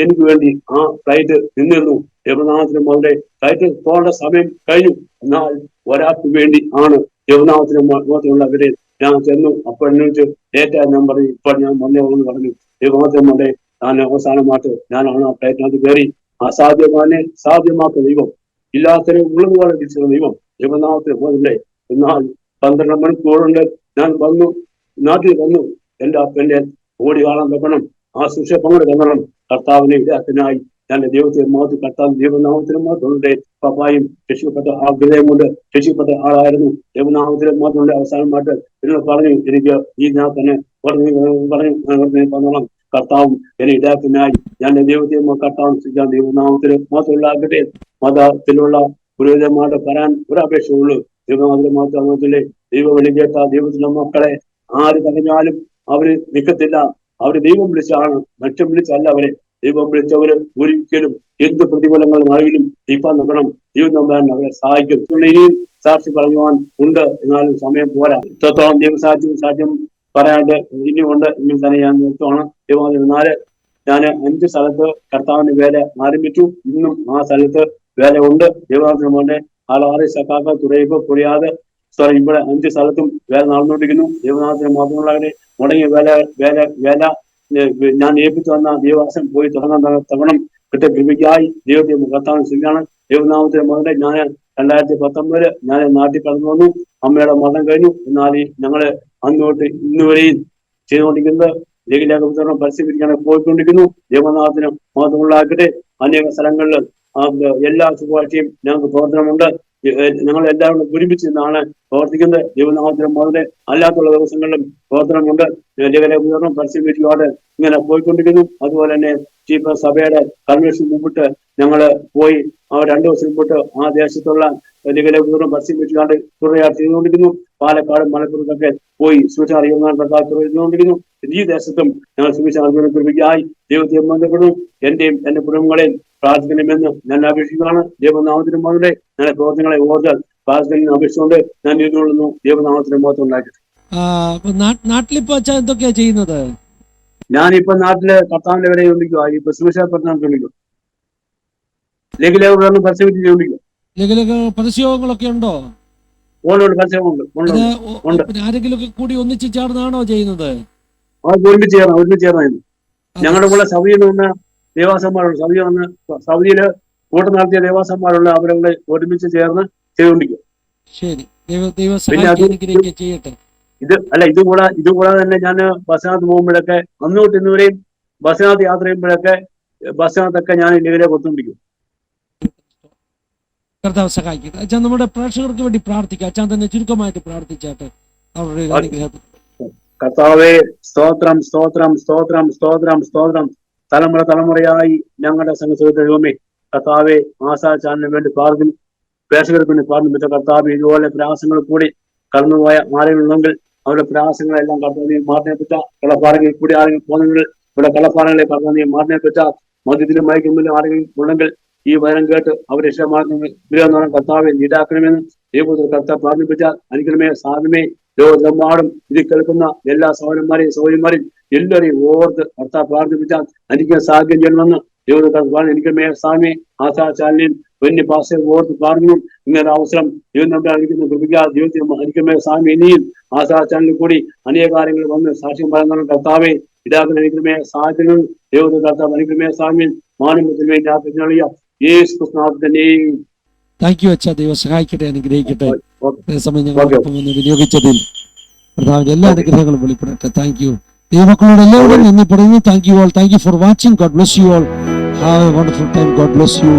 [SPEAKER 2] എനിക്ക് വേണ്ടി ആ ഫ്ലൈറ്റ് നിന്നിരുന്നു. ദേവനാമത്തിന് മുതലേ ഫ്ലൈറ്റ് പോകേണ്ട സമയം കഴിഞ്ഞു. എന്നാൽ ഒരാൾക്ക് വേണ്ടി ആണ് ദേവനാമത്തിന് മുഖത്തിലുള്ളവരെ ഞാൻ ചെന്നു. അപ്പോൾ എന്നെ വെച്ച് ഡേറ്റ് ഞാൻ പറഞ്ഞു, ഇപ്പോൾ ഞാൻ വന്നേ എന്ന് പറഞ്ഞു. ദേവനാമത്തിന് മുതലേ ഞാൻ അവസാനമായിട്ട് ഞാനാണ് ആ പ്രയത്നത്തിൽ കയറി അസാധ്യമാനെ സാധ്യമാക്കുന്ന ദൈവം, ഇല്ലാത്തതിനെ ഉള്ളതുപോലെ തിരിച്ചുള്ള ദൈവം ദൈവനാമത്തിന് പോകുന്നില്ലേ. എന്നാൽ 12 മണിക്കൂറുണ്ട് ഞാൻ വന്നു, നാട്ടിൽ വന്നു. എന്റെ അപ്പന്റെ ഓടി കാണാൻ വെക്കണം, ആ ശുശ്രൂഷ പങ്കെടുക്കണം. കർത്താവിനെ ഇടയാക്കിനായി ഞാൻ ദൈവത്തെ മാത്രം കർത്താവ് ദൈവനാമത്തിന് മാത്രമുണ്ട്. പപ്പായും രക്ഷിക്കപ്പെട്ട ആഗ്രഹം കൊണ്ട് രക്ഷിക്കപ്പെട്ട ആളായിരുന്നു. ദൈവനാമത്തിന് മാത്രമുണ്ട്. അവസാനമായിട്ട് എന്നോട് പറഞ്ഞു, എനിക്ക് ഈ ഞാൻ തന്നെ പറഞ്ഞു കർത്താവും എന്നെ ഇടയാക്കിനായി ഞാൻ ദൈവത്തെ കർത്താവ് സ്വീകരിക്കാൻ ദൈവനാമത്തിന് മാത്രമുള്ളാകട്ടെ. മതത്തിലുള്ള പുരോഹിതന്മാരുടെ പറയാൻ ഒരപേക്ഷയുള്ളൂ. ദൈവനാമത്തിന് മാത്രത്തിലെ ദൈവ വിളി കേട്ട ദൈവത്തിലെ മക്കളെ ആര് പറഞ്ഞാലും അവര് നിൽക്കത്തില്ല. അവര് ദൈവം വിളിച്ചാണ്, മറ്റും വിളിച്ചല്ല. അവരെ ദൈവം വിളിച്ചവര് ഒരിക്കലും എന്ത് പ്രതികൂലങ്ങളും അറിയിലും ഇപ്പം നോക്കണം. ദൈവം നമ്പാൻ അവരെ സഹായിക്കും. ഇനിയും സാക്ഷി പറയുവാൻ ഉണ്ട്, എന്നാലും സമയം പോരാ. ഇത്രത്തോളം ദൈവസാക്ഷ്യം പറയാണ്ട് ഇനിയുണ്ട്. ഇനി തന്നെ ഞാൻ നിർത്തുവാണ്. ദൈവം 5 സ്ഥലത്ത് കർത്താവിന്റെ വേല ആരംഭിച്ചു. ഇന്നും ആ സ്ഥലത്ത് വേല ഉണ്ട്. ദൈവനാമത്തിന്റെ ആളാറ് സക്കാക്ക തുറയിപ്പ് പൊടിയാതെ ഇവിടെ 5 സ്ഥലത്തും വേല നടന്നുകൊണ്ടിരിക്കുന്നു. ദൈവനാമത്തിന് മാത്രമുള്ളവരെ മുടങ്ങിയ വേല ഞാൻ ഏൽപ്പിച്ചു വന്ന ദൈവവാസം പോയി തുടങ്ങണം. കിട്ടിയ കൃപയ്ക്കായി ദൈവത്തെ കർത്താവിന് സ്വീകരിക്കുകയാണ്. ദൈവനാമത്തിന് മുതലേ ഞാൻ 2019 ഞാൻ നാട്ടിൽ കടന്നു വന്നു. അമ്മയുടെ മരണം കഴിഞ്ഞു. എന്നാൽ ഞങ്ങള് അന്നോട്ട് ഇന്നുവരെയും ചെയ്തുകൊണ്ടിരിക്കുന്നത് ലേഖിലേഖ വിതരണം പരിശീലിപ്പിക്കാൻ പോയിക്കൊണ്ടിരിക്കുന്നു. ദൈവനാമത്തിന് മാത്രമുള്ളാക്കട്ടെ. അനേക സ്ഥലങ്ങളിൽ എല്ലാ ചൊവ്വാഴ്ചയും ഞങ്ങൾക്ക് പ്രവർത്തനമുണ്ട്. ഞങ്ങൾ എല്ലാവരും ഒരുമിച്ച് നിന്നാണ് പ്രവർത്തിക്കുന്നത്. ദൈവനാമത്തിന് മുതലേ അല്ലാത്തുള്ള ദിവസങ്ങളിലും പ്രവർത്തനമുണ്ട്. ലേഖിലേഖ വിതരണം പരിശീലിപ്പിച്ചുകൊണ്ട് ഇങ്ങനെ പോയിക്കൊണ്ടിരിക്കുന്നു. അതുപോലെ തന്നെ ചീഫ് സഭയുടെ കൺവെൻഷൻ മുമ്പിട്ട് ഞങ്ങള് പോയി 2 ദിവസം മുമ്പിട്ട് ആ ദേശത്തുള്ള ലേഖിലേഖ വിതരണം പരിശീലിപ്പിച്ചുകൊണ്ട് തുടർച്ചയായി ചെയ്തുകൊണ്ടിരിക്കുന്നു. പാലക്കാട് മലപ്പുറത്തൊക്കെ പോയി സുവിശേഷ അറിയുന്ന ചെയ്തുകൊണ്ടിരിക്കുന്നു. ഈ ദേശത്തും ഞങ്ങൾ സുവിശേഷ കൃപയ്ക്കായി ദൈവത്തെ ബന്ധപ്പെടുന്നു. എന്റെയും എന്റെ കുടുംബങ്ങളെയും പ്രാർത്ഥിക്കണമെന്ന് ഞാൻ അപേക്ഷിക്കുകയാണ്. ദൈവനാമത്തിന് മുതലേ ഞാൻ പ്രവർത്തനങ്ങളെ ഓർത്ത് പ്രാർത്ഥന അപേക്ഷിച്ചുകൊണ്ട് ഞാൻ ഇരുന്നുകൊള്ളുന്നു. ദൈവനാമത്തിന് മുഖത്ത് ഉണ്ടാക്കട്ടെ.
[SPEAKER 1] നാട്ടിലിപ്പോ എന്തൊക്കെയാ ചെയ്യുന്നത്?
[SPEAKER 2] ഞാനിപ്പോ നാട്ടില് കർത്താവിന്റെ വരെ ചോദിക്കുക. ഇപ്പൊ സുവിശേഷ പ്രവർത്തനം ചോദിക്കും. ലേഖിലേഖ പരിശീലിപ്പിക്കും.
[SPEAKER 1] പരസ്യങ്ങളൊക്കെ ഉണ്ടോ? ആരെങ്കിലും കൂടി ഒന്നിച്ച് ചേർന്നാണോ ചെയ്യുന്നത്?
[SPEAKER 2] ഒരുമിച്ച് ചേർന്നായിരുന്നു. ഞങ്ങളുടെ കൂടെ സൗദിയിൽ നിന്ന് ദേവാസന്മാരുണ്ട്. സൗദിയില് കൂട്ടം നടത്തിയ ദേവാസന്മാരുള്ള അവരെ ഒരുമിച്ച് ചേർന്ന് ചെയ്തുകൊണ്ടിരിക്കും.
[SPEAKER 1] ശരി,
[SPEAKER 2] ചെയ്യട്ടെ. ഇതുകൂടാതെ തന്നെ ഞാൻ ബസ്സിനകത്ത് പോകുമ്പോഴൊക്കെ അന്നോട്ട് ഇന്നുവരെയും ബസ്സിനകത്ത് യാത്ര ചെയ്യുമ്പോഴൊക്കെ ബസ്സിനകത്തൊക്കെ ഞാൻ ലേഖിലെ കൊടുത്തുകൊണ്ടിരിക്കും.
[SPEAKER 1] കർത്താവ് സഹായിക്കട്ടെ. അച്ഛൻ നമ്മുടെ പ്രേക്ഷകർക്ക് വേണ്ടി പ്രാർത്ഥിക്കാം. അച്ഛൻ തന്നെ ചുരുക്കമായിട്ട് പ്രാർത്ഥിച്ചാട്ടെ. അവരുടെ
[SPEAKER 2] കർത്താവേ, സ്തോത്രം സ്തോത്രം സ്തോത്രം സ്തോത്രം സ്തോത്രം. തലമുറയായി ഞങ്ങളുടെ സംഘടനമേ കർത്താവെ, ആശാ ചാനലിന് വേണ്ടി പ്രാർത്ഥിക്കുന്നു. പ്രേക്ഷകർക്ക് വേണ്ടി പ്രാർത്ഥിച്ച കർത്താവ്, ഇതുപോലെ പ്രയാസങ്ങൾ കൂടി കടന്നുപോയ ആരെങ്കിലുണ്ടെങ്കിൽ അവരുടെ പ്രയാസങ്ങളെല്ലാം കർത്താവിനെ മാറ്റിനെപ്പറ്റ കള്ളപ്പാറകളിൽ കൂടി ആരെങ്കിലും പോകുന്നെങ്കിൽ ഇവിടെ കള്ളപ്പാറകളെ കർത്താവിനെ മാറ്റിനെപ്പറ്റ മദ്യത്തിലും മയക്കുമ്പോഴും ആരെങ്കിലും ഉണ്ടെങ്കിൽ ഈ വചനം കേട്ട് അവരെ ഇഷ്ടമാക്കുന്ന കർത്താവെ ഈടാക്കണമെന്ന് ദൈവത്തിൽ കർത്താവ് പ്രാർത്ഥിപ്പിച്ചാൽ അനുഗ്രഹമേ സാധനമേ ലോകമെമ്പാടും ഇത് കേൾക്കുന്ന എല്ലാ സഹോദരന്മാരെയും എല്ലാവരെയും ഓർത്ത് കർത്താവ് പ്രാർത്ഥിപ്പിച്ചാൽ എനിക്ക് സാധ്യം ചെയ്യണമെന്ന് ദൈവത്തിൽ എനിക്കമേ സാമി ആശാ ചാനലിൽ വലിയ ഭാഷ ഓർത്ത് പ്രാർത്ഥിക്കും. ഇങ്ങനെ അവസരം ദൈവം നമ്മുടെ അനുഗ്രഹിക്കുന്ന കൃപിക്കാൽ ദൈവത്തിന് എനിക്കമേ സാമി ഇനിയും ആശാ ചാനലിൽ കൂടി അനേക കാര്യങ്ങൾ വന്ന് സാക്ഷ്യം പറയുന്ന കർത്താവെ ഇടാക്കുന്ന എനിക്കമേ സാഹചര്യം ദൈവത്തിൽ കർത്താവ് എനിക്കമേ സാമിയിൽ മാനവത്തിന് വേണ്ടി യേശു കൃഷ്ണനാഥനെയും
[SPEAKER 1] താങ്ക് യു അച്ഛാ. ദൈവം സഹായിക്കട്ടെ, അനുഗ്രഹിക്കട്ടെ. സമയം ഞങ്ങളോടൊപ്പം വന്ന് വിനിയോഗിച്ചതിൽ കർത്താവിന്റെ എല്ലാ അനുഗ്രഹങ്ങളും വെളിപ്പെടട്ടെ. Thank you. ദൈവമക്കളോട് എല്ലാവരും നന്ദി പറയുന്നു. Thank you all. Thank you for watching. God bless you all. Have A wonderful time. God bless you.